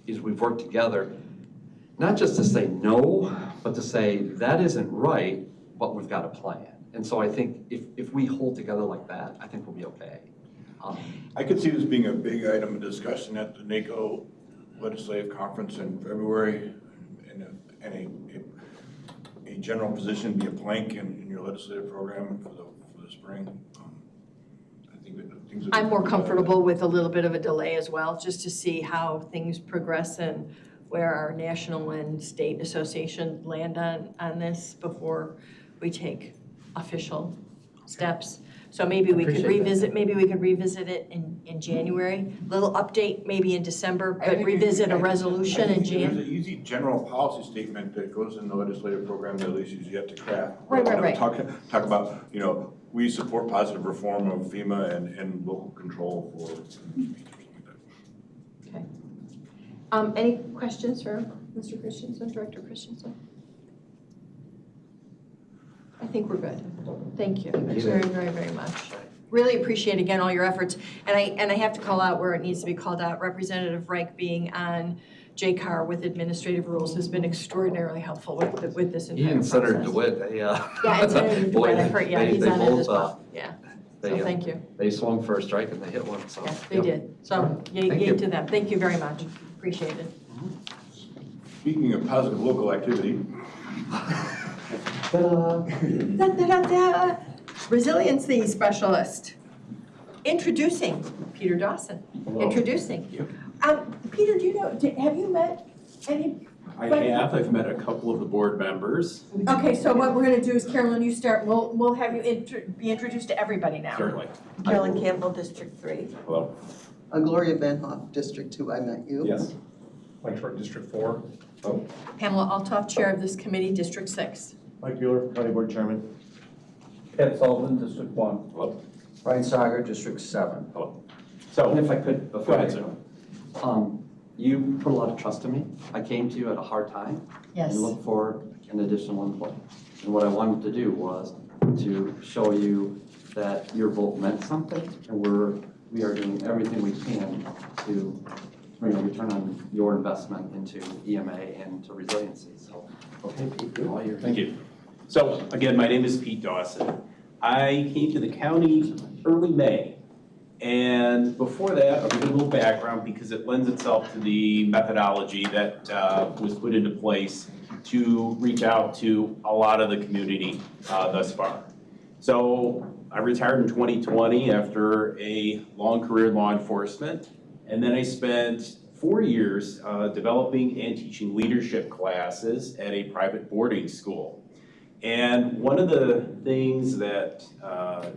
is we've worked together, not just to say no, but to say that isn't right, but we've got a plan. And so I think if we hold together like that, I think we'll be okay. I could see this being a big item of discussion at the NACO legislative conference in February, and a general position be a plank in your legislative program for the spring. I think that things. I'm more comfortable with a little bit of a delay as well, just to see how things progress and where our national and state association land on this before we take official steps. So maybe we could revisit it in January, little update maybe in December, but revisit a resolution in There's January. an easy general policy statement that goes in the legislative program that at least you have to craft. Right. Talk about, we support positive reform of FEMA and local control for something like that. Okay. Any questions for Mr. Christensen, Director Christensen? I think we're good. Thank you. Thanks very, very, very much. Really appreciate, again, all your efforts. And I have to call out where it needs to be called out. Representative Reich being on JCAR with administrative rules has been extraordinarily helpful with this entire process. He and Senator DeWitt, Yeah, and Senator DeWitt, I heard, yeah, he's on it as well. Yeah, so thank you. They swung for a strike and they hit one, so. Yes, they did. So, yay to them. Thank you very much. Appreciate it. Speaking of positive local activity. Resiliency Specialist. Introducing Peter Dawson. Hello. Introducing. Peter, do you know, have you met any? I have. I've met a couple of the board members. Okay, so what we're gonna do is, Carolyn, you start. We'll have you be introduced to everybody now. Certainly. Carolyn Campbell, District 3. Hello. Gloria Van Hoff, District 2, I met you. Yes. Mike Short, District 4. Oh. Pamela Altoff, Chair of this committee, District 6. Mike Bueller, County Board Chairman. Ed Sullivan, District 1. Hello. Brian Sager, District 7. Hello. So, And if I could, go before I ahead, sir. you put a lot of trust in me. I came to you at a hard time. Yes. And looked for an additional employee. And what I wanted to do was to show you that your vote meant something, and we are doing everything we can to return on your investment into EMA and to resiliency. So, okay, Pete, all yours. Thank you. So, again, my name is Pete Dawson. I came to the county early May. And before that, I'll give you a little background because it lends itself to the methodology that was put into place to reach out to a lot of the community thus far. So I retired in 2020 after a long career in law enforcement. And then I spent 4 years developing and teaching leadership classes at a private boarding school. And one of the things that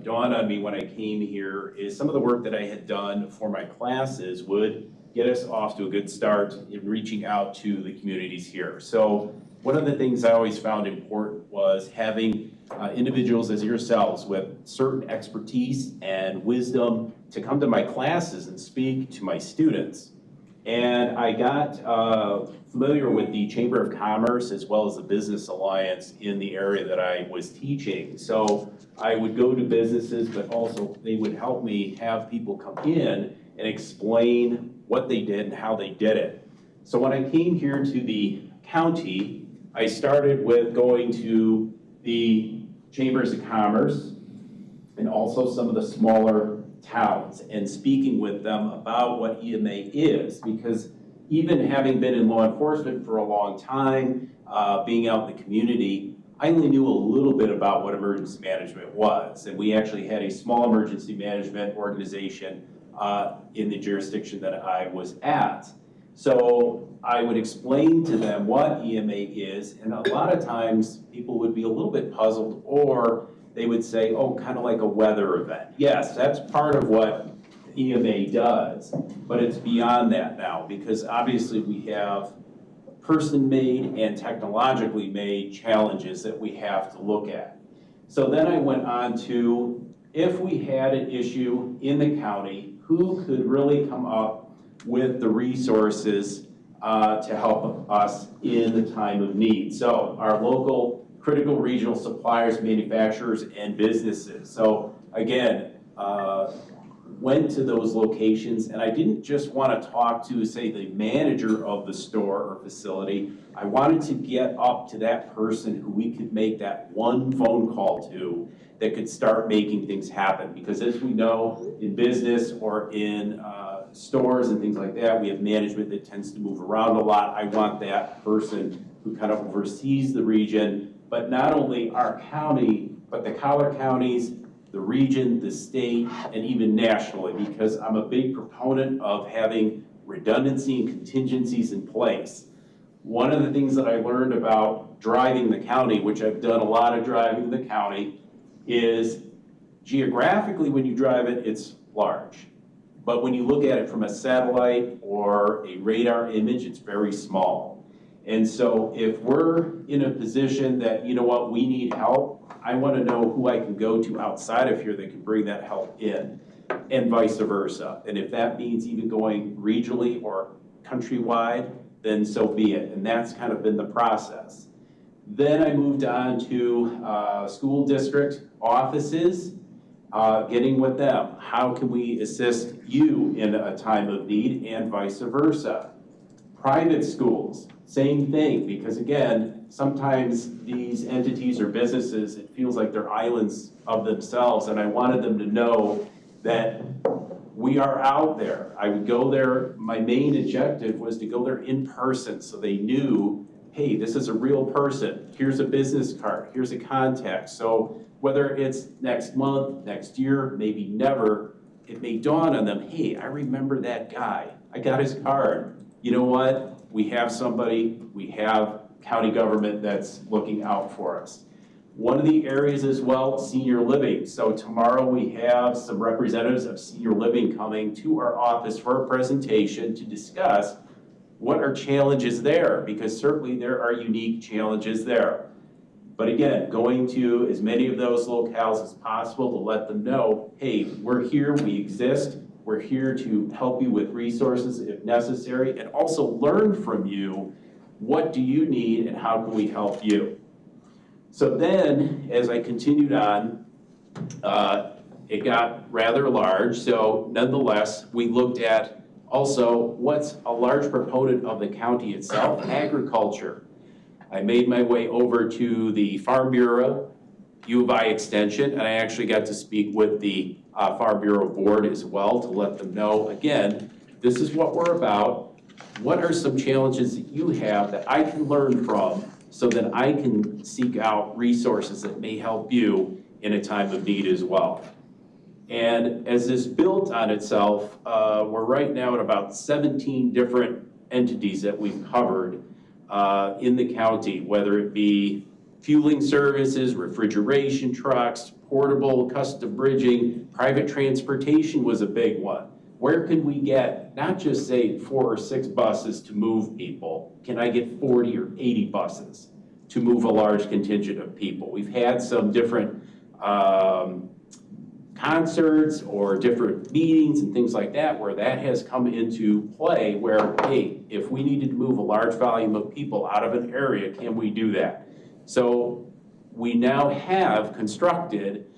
dawned on me when I came here is some of the work that I had done for my classes would get us off to a good start in reaching out to the communities here. So one of the things I always found important was having individuals as yourselves with certain expertise and wisdom to come to my classes and speak to my students. And I got familiar with the Chamber of Commerce as well as the Business Alliance in the area that I was teaching. So I would go to businesses, but also they would help me have people come in and explain what they did and how they did it. So when I came here to the county, I started with going to the Chambers of Commerce and also some of the smaller towns and speaking with them about what EMA is, because even having been in law enforcement for a long time, being out in the community, I only knew a little bit about what emergency management was. And we actually had a small emergency management organization in the jurisdiction that I was at. So I would explain to them what EMA is, and a lot of times people would be a little bit puzzled, or they would say, oh, kind of like a weather event. Yes, that's part of what EMA does, but it's beyond that now, because obviously we have person-made and technologically made challenges that we have to look at. So then I went on to, if we had an issue in the county, who could really come up with the resources to help us in the time of need? So our local critical regional suppliers, manufacturers, and businesses. So again, went to those locations, and I didn't just want to talk to, say, the manager of the store or facility. I wanted to get up to that person who we could make that one phone call to that could start making things happen. Because as we know, in business or in stores and things like that, we have management that tends to move around a lot. I want that person who kind of oversees the region, but not only our county, but the collar counties, the region, the state, and even nationally, because I'm a big proponent of having redundancy and contingencies in place. One of the things that I learned about driving the county, which I've done a lot of driving the county, is geographically when you drive it, it's large. But when you look at it from a satellite or a radar image, it's very small. And so if we're in a position that, you know what, we need help, I want to know who I can go to outside of here that can bring that help in, and vice versa. And if that means even going regionally or countrywide, then so be it. And that's kind of been the process. Then I moved on to school district offices, getting with them. How can we assist you in a time of need, and vice versa? Private schools, same thing, because again, sometimes these entities or businesses, it feels like they're islands of themselves, and I wanted them to know that we are out there. I would go there, my main objective was to go there in person so they knew, hey, this is a real person. Here's a business card, here's a contact. So whether it's next month, next year, maybe never, it may dawn on them, hey, I remember that guy. I got his card. You know what? We have somebody, we have county government that's looking out for us. One of the areas as well, senior living. So tomorrow we have some representatives of senior living coming to our office for a presentation to discuss what are challenges there, because certainly there are unique challenges there. But again, going to as many of those locales as possible to let them know, hey, we're here, we exist, we're here to help you with resources if necessary, and also learn from you, what do you need and how can we help you? So then, as I continued on, it got rather large. So nonetheless, we looked at also what's a large proponent of the county itself, agriculture. I made my way over to the Farm Bureau, U of I Extension, and I actually got to speak with the Farm Bureau Board as well to let them know, again, this is what we're about. What are some challenges that you have that I can learn from so that I can seek out resources that may help you in a time of need as well? And as this built on itself, we're right now at about 17 different entities that we've covered in the county, whether it be fueling services, refrigeration trucks, portable custom bridging, private transportation was a big one. Where can we get, not just say 4 or 6 buses to move people, can I get 40 or 80 buses to move a large contingent of people? We've had some different concerts or different meetings and things like that where that has come into play where, hey, if we needed to move a large volume of people out of an area, can we do that? So we now have constructed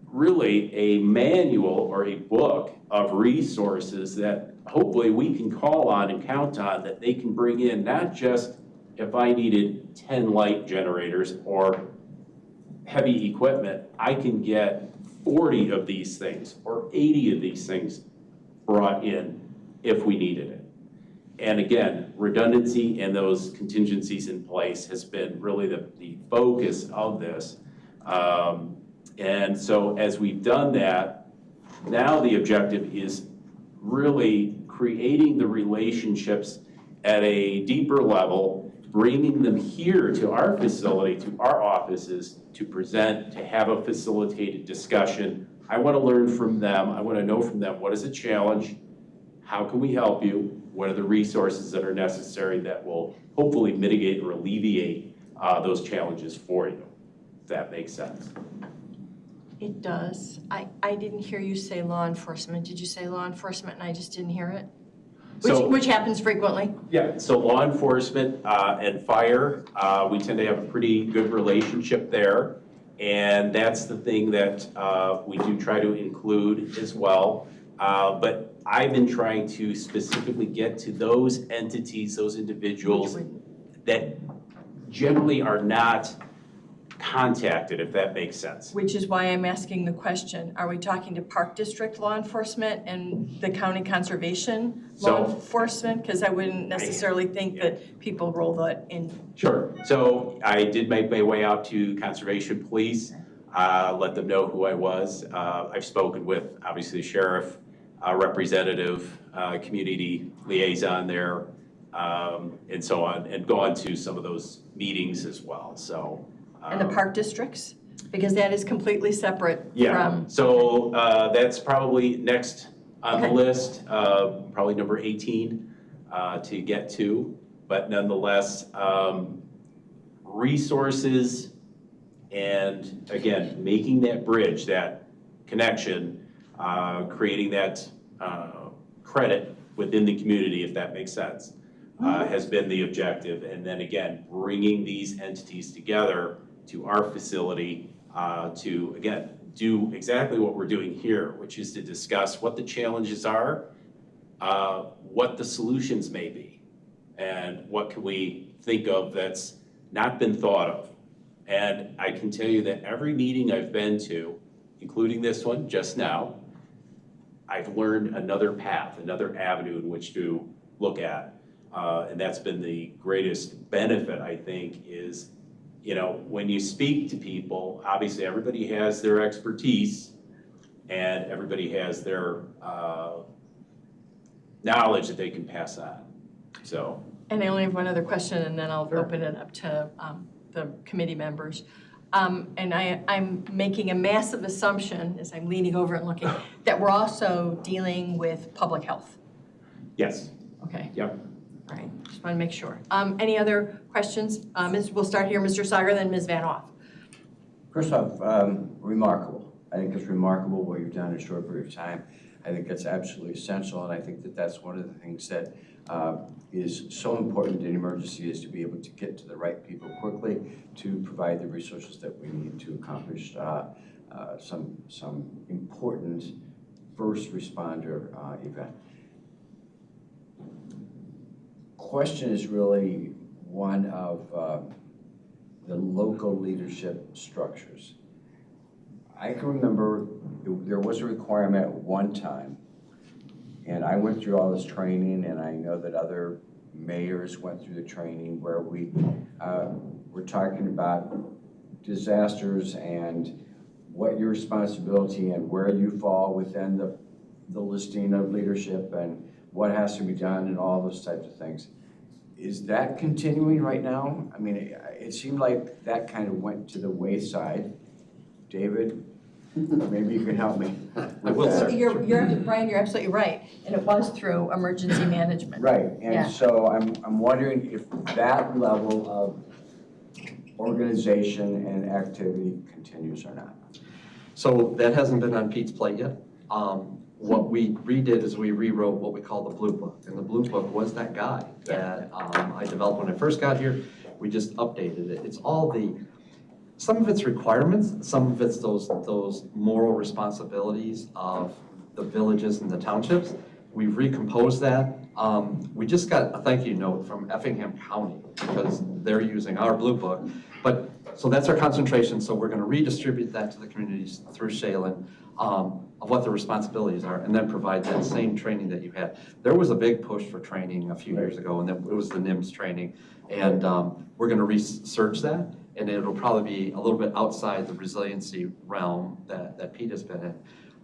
really a manual or a book of resources that hopefully we can call on and count on that they can bring in, not just if I needed 10 light generators or heavy equipment, I can get 40 of these things or 80 of these things brought in if we needed it. And again, redundancy and those contingencies in place has been really the focus of this. And so as we've done that, now the objective is really creating the relationships at a deeper level, bringing them here to our facility, to our offices, to present, to have a facilitated discussion. I want to learn from them. I want to know from them, what is a challenge? How can we help you? What are the resources that are necessary that will hopefully mitigate or alleviate those challenges for you, if that makes sense. It does. I didn't hear you say law enforcement. Did you say law enforcement and I just didn't hear it? Which happens frequently. Yeah, so law enforcement and fire, we tend to have a pretty good relationship there. And that's the thing that we do try to include as well. But I've been trying to specifically get to those entities, those individuals that generally are not contacted, if that makes sense. Which is why I'm asking the question. Are we talking to Park District law enforcement and the county conservation law enforcement? Because I wouldn't necessarily think that people roll that in. Sure. So I did make my way out to Conservation Police, let them know who I was. I've spoken with, obviously, the sheriff, representative, community liaison there, and so on, and gone to some of those meetings as well. So. And the park districts? Because that is completely separate from. So that's probably next on the list, probably number 18 to get to. But nonetheless, resources and again, making that bridge, that connection, creating that credit within the community, if that makes sense, has been the objective. And then again, bringing these entities together to our facility to, again, do exactly what we're doing here, which is to discuss what the challenges are, what the solutions may be, and what can we think of that's not been thought of. And I can tell you that every meeting I've been to, including this one just now, I've learned another path, another avenue in which to look at. And that's been the greatest benefit, I think, is, you know, when you speak to people, obviously everybody has their expertise and everybody has their knowledge that they can pass on, so. And I only have one other question and then I'll open it up to the committee members. And I'm making a massive assumption as I'm leaning over and looking that we're also dealing with public health. Yes. Okay. Yep. All right, just want to make sure. Any other questions? We'll start here, Mr. Sager, then Ms. Van Hoff. First off, remarkable. I think it's remarkable what you've done in a short period of time. I think that's absolutely essential, and I think that that's one of the things that is so important in emergency is to be able to get to the right people quickly to provide the resources that we need to accomplish some important first responder event. Question is really one of the local leadership structures. I can remember there was a requirement at one time, and I went through all this training, and I know that other mayors went through the training where we were talking about disasters and what your responsibility and where you fall within the listing of leadership and what has to be done and all those types of things. is that continuing right now? I mean, it seemed like that kind of went to the wayside. David, maybe you can help me. I will, sir. Brian, you're absolutely right, and it was through emergency management. Right, Yeah. and so I'm wondering if that level of organization and activity continues or not. So that hasn't been on Pete's plate yet. What we redid is we rewrote what we call the Blue Book. And the Blue Book was that guide that I developed when I first got here. We just updated it. It's all some of it's requirements, some of it's those moral responsibilities of the villages and the townships. We've recomposed that. We just got a thank you note from Effingham County because they're using our Blue Book. So that's our concentration, so we're gonna redistribute that to the communities through Shailen of what the responsibilities are, and then provide that same training that you had. There was a big push for training a few years ago, and it was the NIMS training, and we're gonna research that, and it'll probably be a little bit outside the resiliency realm that Pete has been in.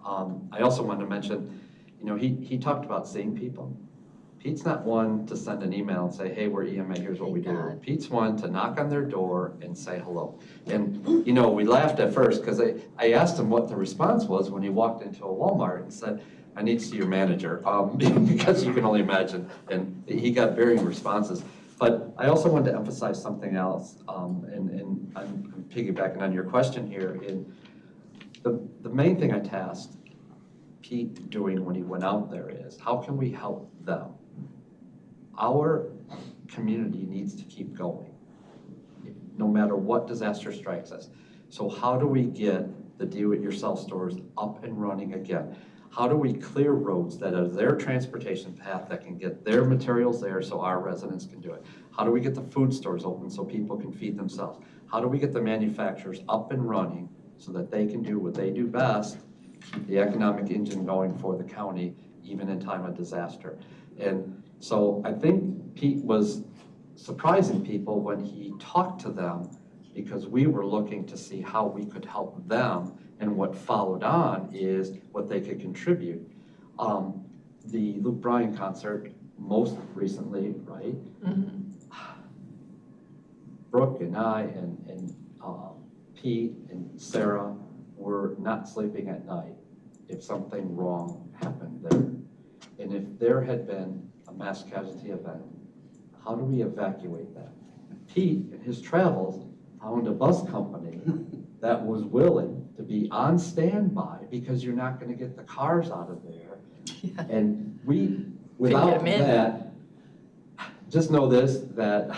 I also wanted to mention, he talked about seeing people. Pete's not one to send an email and say, hey, we're EMA, here's what we do. Pete's one to knock on their door and say hello. And, we laughed at first because I asked him what the response was when he walked into a Walmart and said, I need to see your manager, because you can only imagine. And he got varying responses. But I also wanted to emphasize something else, and I'm piggybacking on your question here. The main thing I tasked Pete doing when he went out there is, how can we help them? Our community needs to keep going, no matter what disaster strikes us. So how do we get the do-it-yourself stores up and running again? How do we clear roads that are their transportation path that can get their materials there so our residents can do it? How do we get the food stores open so people can feed themselves? How do we get the manufacturers up and running so that they can do what they do best, keep the economic engine going for the county, even in time of disaster? And so I think Pete was surprising people when he talked to them, because we were looking to see how we could help them, and what followed on is what they could contribute. The Luke Bryan concert, most recently, right? Mm-hmm. Brooke and I and Pete and Sarah were not sleeping at night if something wrong happened there. And if there had been a mass casualty event, how do we evacuate that? Pete, in his travels, found a bus company that was willing to be on standby, because you're not going to get the cars out of there. Yeah. And without that, just know this, that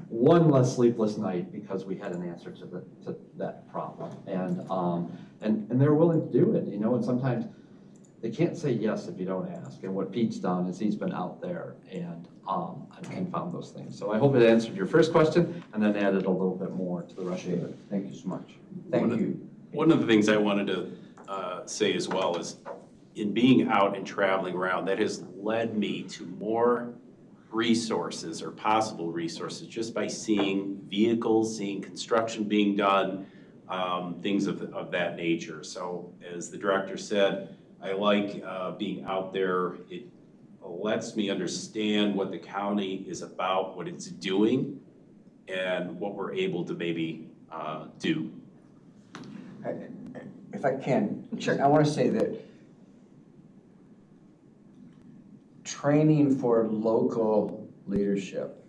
one less sleepless night because we had an answer to that problem. And they're willing to do it, and sometimes they can't say yes if you don't ask. And what Pete's done is he's been out there and found those things. So I hope it answered your first question and then added a little bit more to the rest of it. Thank you so much. Thank you. One of the things I wanted to say as well is, in being out and traveling around, that has led me to more resources, or possible resources, just by seeing vehicles, seeing construction being done, things of that nature. So as the director said, I like being out there. It lets me understand what the county is about, what it's doing, and what we're able to maybe do. If I can, sure. I want to say that training for local leadership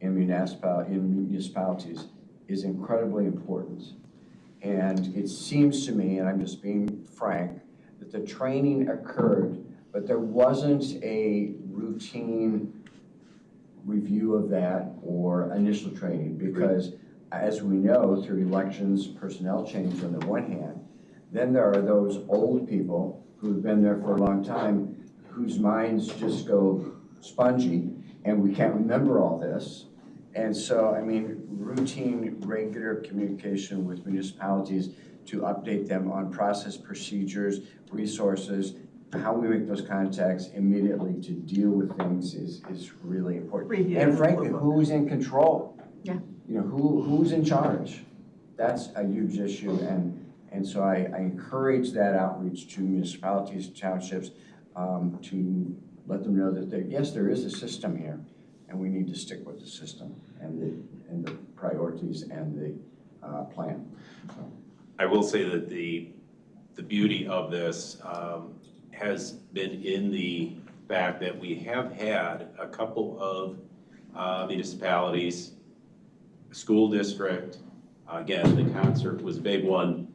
in municipalities is incredibly important. And it seems to me, and I'm just being frank, that the training occurred, but there wasn't a routine review of that or initial training, because as we know, through elections, personnel change on the one hand, then there are those old people who've been there for a long time whose minds just go spongy and we can't remember all this. And so, I mean, routine, regular communication with municipalities to update them on process, procedures, resources, how we make those contacts immediately to deal with things is really important. Review. And frankly, who's in control? Yeah. Who's in charge? That's a huge issue, and so I encourage that outreach to municipalities, townships, to let them know that yes, there is a system here, and we need to stick with the system and the priorities and the plan. So. I will say that the beauty of this has been in the fact that we have had a couple of municipalities, school district, again, the concert was a big one,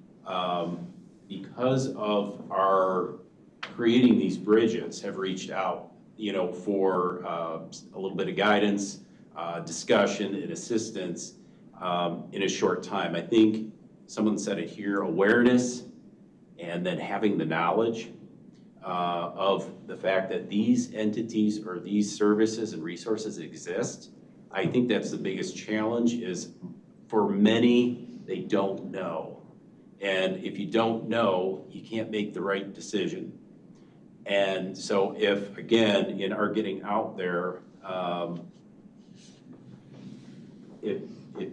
because of our creating these bridges, have reached out, you know, for a little bit of guidance, discussion and assistance in a short time. I think someone said it here, awareness, and then having the knowledge of the fact that these entities or these services and resources exist. I think that's the biggest challenge, is for many, they don't know. And if you don't know, you can't make the right decision. And so if, again, in our getting out there, if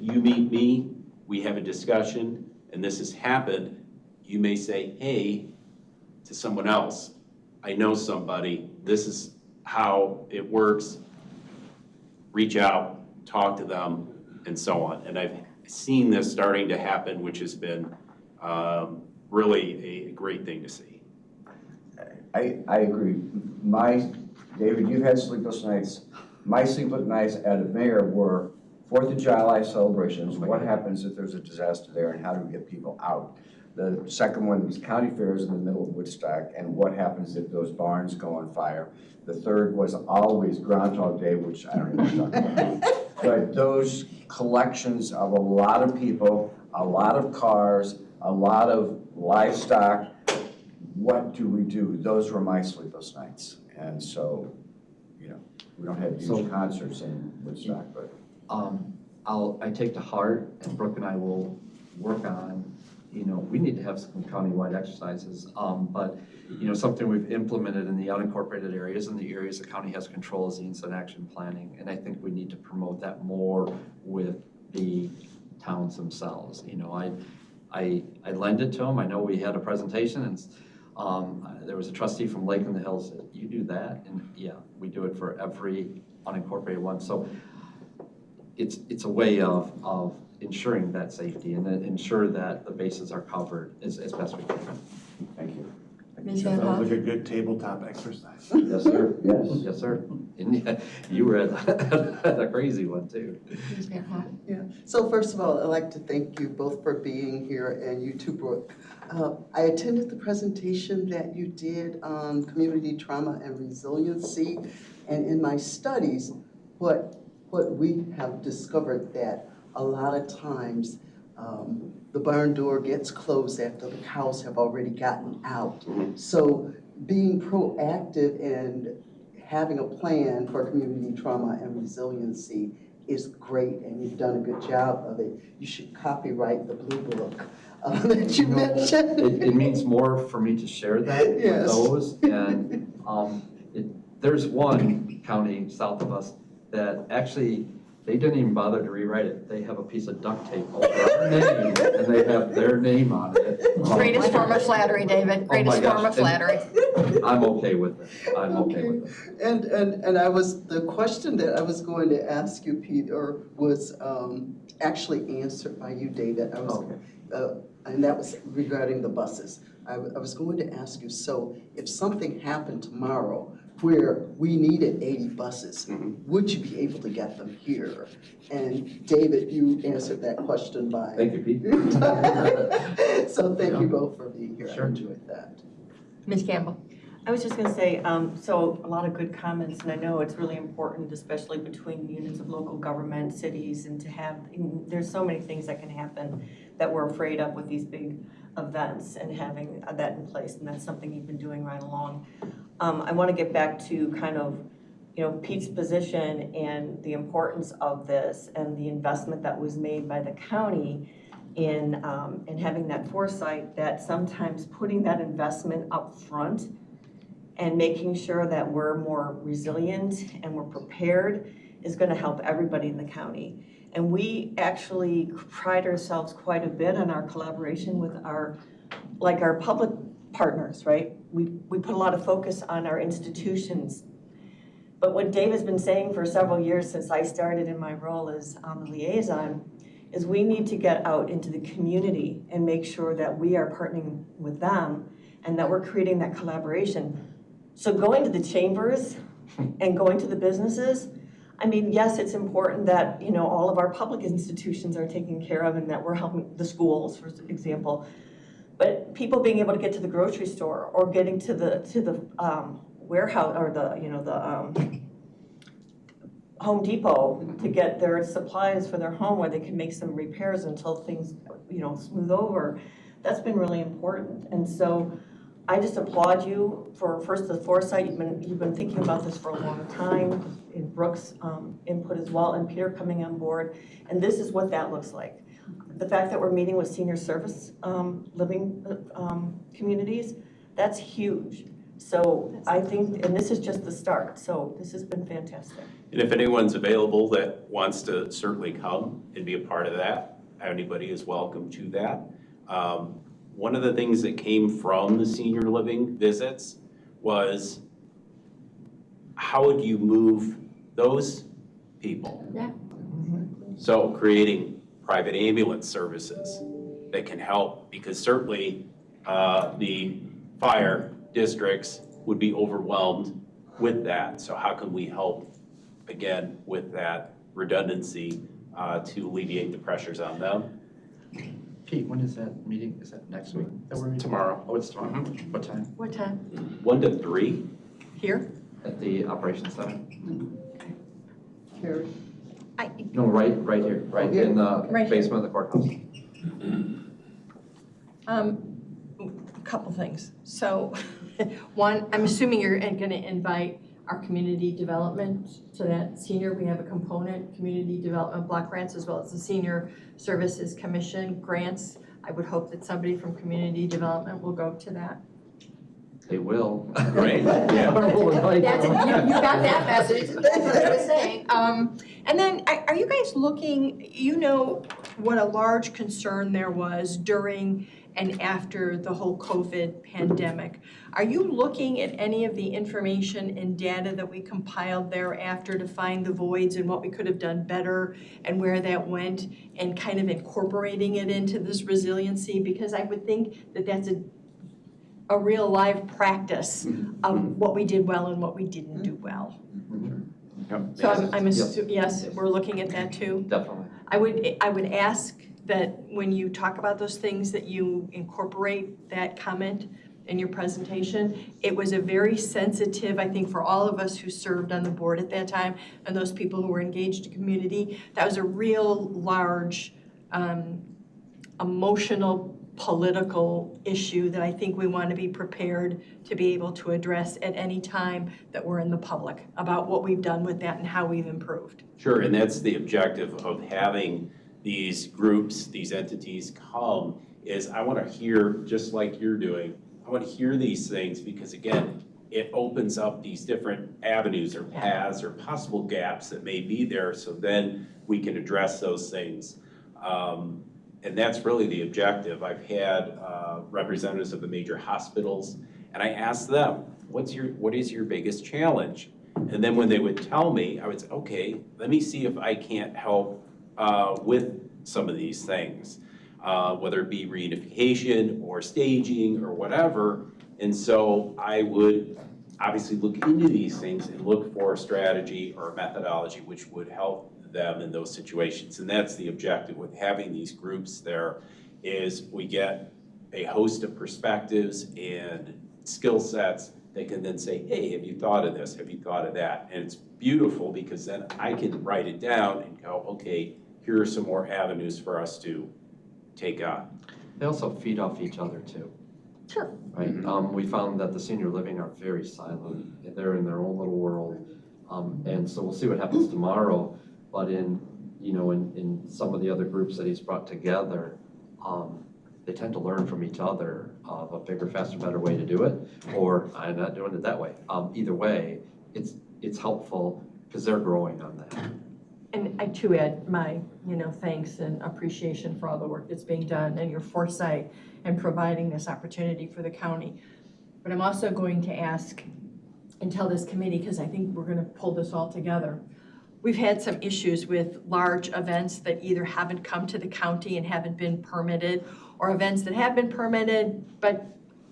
you meet me, we have a discussion, and this has happened, you may say, hey, to someone else, I know somebody, this is how it works, reach out, talk to them, and so on. And I've seen this starting to happen, which has been really a great thing to see. I agree. David, you've had sleepless nights. My sleepless nights as a mayor were 4th of July celebrations. What happens if there's a disaster there, and how do we get people out? The second one was county fairs in the middle of Woodstock, and what happens if those barns go on fire? The third was always Groundhog Day, which I don't even talk about. But those collections of a lot of people, a lot of cars, a lot of livestock, what do we do? Those were my sleepless nights. And so, you know, we don't have huge concerts in Woodstock, but. I take to heart, and Brooke and I will work on, you know, we need to have some countywide exercises, but, you know, something we've implemented in the unincorporated areas and the areas the county has control is the incident action planning, and I think we need to promote that more with the towns themselves. You know, I lend it to them. I know we had a presentation, and there was a trustee from Lake in the Hills that you do that, and yeah, we do it for every unincorporated one. So it's a way of ensuring that safety and then ensure that the bases are covered as best we can. Thank you. Sounds like a good tabletop exercise. Yes, sir. Yes. Yes, sir. And you were at a crazy one too. Yeah. So first of all, I'd like to thank you both for being here, and you too, Brooke. I attended the presentation that you did on community trauma and resiliency, and in my studies, what we have discovered that a lot of times the barn door gets closed after the cows have already gotten out. So being proactive and having a plan for community trauma and resiliency is great, and you've done a good job of it. You should copyright the blue book that you mentioned. It means more for me to share that Yes. with those. And there's one county south of us that actually, they didn't even bother to rewrite it. They have a piece of duct tape over our name, and they have their name on it. Greatest form of flattery, David, greatest form of flattery. I'm okay with it. I'm okay with it. And the question that I was going to ask you, Peter, was actually answered by you, David. And that was regarding the buses. I was going to ask you, so if something happened tomorrow where we needed 80 buses, would you be able to get them here? And David, you answered that question by. Thank you, Pete. So thank you both for being here. Sure. I enjoyed that. Ms. Campbell. I was just going to say, so a lot of good comments, and I know it's really important, especially between units of local government, cities, and to have, there's so many things that can happen that we're afraid of with these big events, and having that in place, and that's something you've been doing right along. I want to get back to kind of, you know, Pete's position and the importance of this and the investment that was made by the county in having that foresight, that sometimes putting that investment up front and making sure that we're more resilient and we're prepared is going to help everybody in the county. And we actually pride ourselves quite a bit on our collaboration with our public partners, right? We put a lot of focus on our institutions But what Dave has been saying for several years since I started in my role as the liaison is we need to get out into the community and make sure that we are partnering with them and that we're creating that collaboration. So going to the chambers and going to the businesses, I mean, yes, it's important that, you know, all of our public institutions are taken care of and that we're helping the schools, for example. But people being able to get to the grocery store or getting to the warehouse or the Home Depot to get their supplies for their home where they can make some repairs until things, you know, smooth over. That's been really important. And so I just applaud you for first the foresight. You've been thinking about this for a long time. In Brooke's input as well, and Peter coming on board. And this is what that looks like. The fact that we're meeting with senior service living communities, that's huge. So I think, and this is just the start. So this has been fantastic. And if anyone's available that wants to certainly come and be a part of that, anybody is welcome to that. One of the things that came from the senior living visits was how would you move those people? Yeah. So creating private ambulance services that can help, because certainly the fire districts would be overwhelmed with that. So how can we help, again, with that redundancy to alleviate the pressures on them? Pete, when is that meeting? Is that next week? Tomorrow. Oh, it's tomorrow. What time? What time? 1 to 3? Here? At the operations center? Carrie? No, right here, right here. in the Right here. basement of the courthouse. A couple things. So, one, I'm assuming you're going to invite our community development, so that senior, we have a component, community development block grants, as well as the Senior Services Commission grants. I would hope that somebody from community development will go to that. They will. Right, yeah. We'll invite That's it. them. You got that message. That's what I was saying. And then, are you guys looking, you know what a large concern there was during and after the whole COVID pandemic. Are you looking at any of the information and data that we compiled thereafter to find the voids and what we could have done better and where that went, and kind of incorporating it into this resiliency? Because I would think that that's a real live practice of what we did well and what we didn't do well. So I'm assuming, yes, we're looking at that too. Definitely. I would ask that when you talk about those things that you incorporate that comment in your presentation. It was a very sensitive, I think, for all of us who served on the board at that time and those people who were engaged in community. That was a real large emotional political issue that I think we want to be prepared to be able to address at any time that we're in the public about what we've done with that and how we've improved. Sure, and that's the objective of having these groups, these entities come, is I want to hear, just like you're doing, I want to hear these things because, again, it opens up these different avenues or paths or possible gaps that may be there, so then we can address those things. And that's really the objective. I've had representatives of the major hospitals, and I asked them, what is your biggest challenge? And then when they would tell me, I would say, okay, let me see if I can't help with some of these things, whether it be reunification or staging or whatever. And so I would obviously look into these things and look for a strategy or a methodology which would help them in those situations. And that's the objective with having these groups there, is we get a host of perspectives and skill sets that can then say, hey, have you thought of this? Have you thought of that? And it's beautiful because then I can write it down and go, okay, here are some more avenues for us to take on. They also feed off each other too. Sure. Right. We found that the senior living are very silent. They're in their own little world. And so we'll see what happens tomorrow. But in some of the other groups that he's brought together, they tend to learn from each other of a bigger, faster, better way to do it, or I'm not doing it that way. Either way, it's helpful because they're growing on that. And I too add my, thanks and appreciation for all the work that's being done and your foresight in providing this opportunity for the county. But I'm also going to ask and tell this committee, because I think we're gonna pull this all together. We've had some issues with large events that either haven't come to the county and haven't been permitted, or events that have been permitted but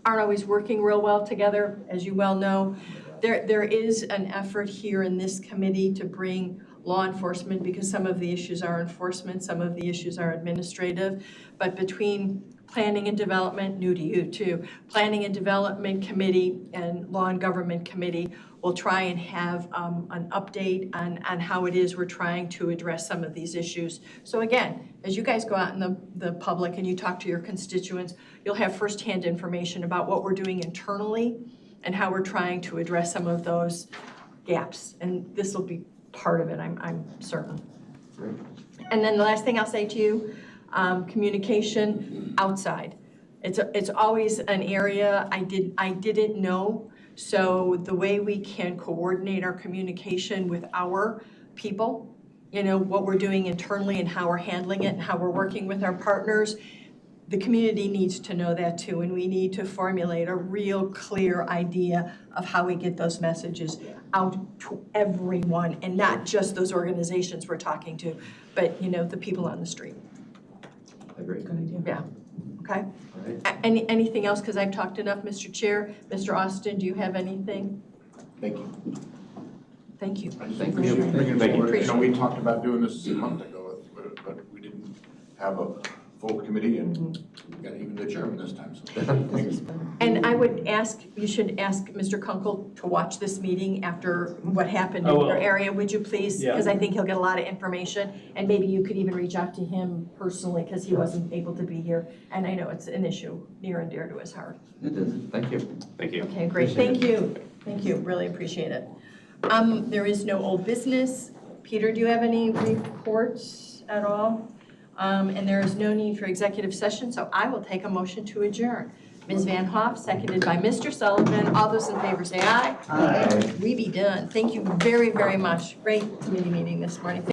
aren't always working real well together, as you well know. There is an effort here in this committee to bring law enforcement, because some of the issues are enforcement, some of the issues are administrative. But between Planning and Development, new to you too, Planning and Development Committee and Law and Government Committee, we'll try and have an update on how it is we're trying to address some of these issues. So again, as you guys go out in the public and you talk to your constituents, you'll have firsthand information about what we're doing internally and how we're trying to address some of those gaps. And this will be part of it, I'm certain. And then the last thing I'll say to you, communication outside. It's always an area I didn't know. So the way we can coordinate our communication with our people, you know, what we're doing internally and how we're handling it and how we're working with our partners, the community needs to know that too, and we need to formulate a real clear idea of how we get those messages out to everyone, and not just those organizations we're talking to, but, you know, the people on the street. I agree. Good idea. Yeah, okay. All right. Anything else, because I've talked enough, Mr. Chair? Mr. Austin, do you have anything? Thank you. Thank you. I just Thank appreciate you. you bringing Thank you. forward, you know, we talked about doing this a month ago, but we didn't have a full committee, and we got even the chairman this time, so thank you. And I would ask, you should ask Mr. Kunkel to watch this meeting after what happened I in will. your area, would you please? Yeah. Because I think he'll get a lot of information, and maybe you could even reach out to him personally, because he wasn't able to be here. And I know it's an issue near and dear to his heart. It is, thank you. Thank you. Okay, great, thank you, really appreciate it. There is no old business. Peter, do you have any reports at all? And there is no need for executive session, so I will take a motion to adjourn. Ms. Van Hoff, seconded by Mr. Sullivan. All those in favor say aye. Aye. We be done. Thank you very, very much. Great committee meeting this morning.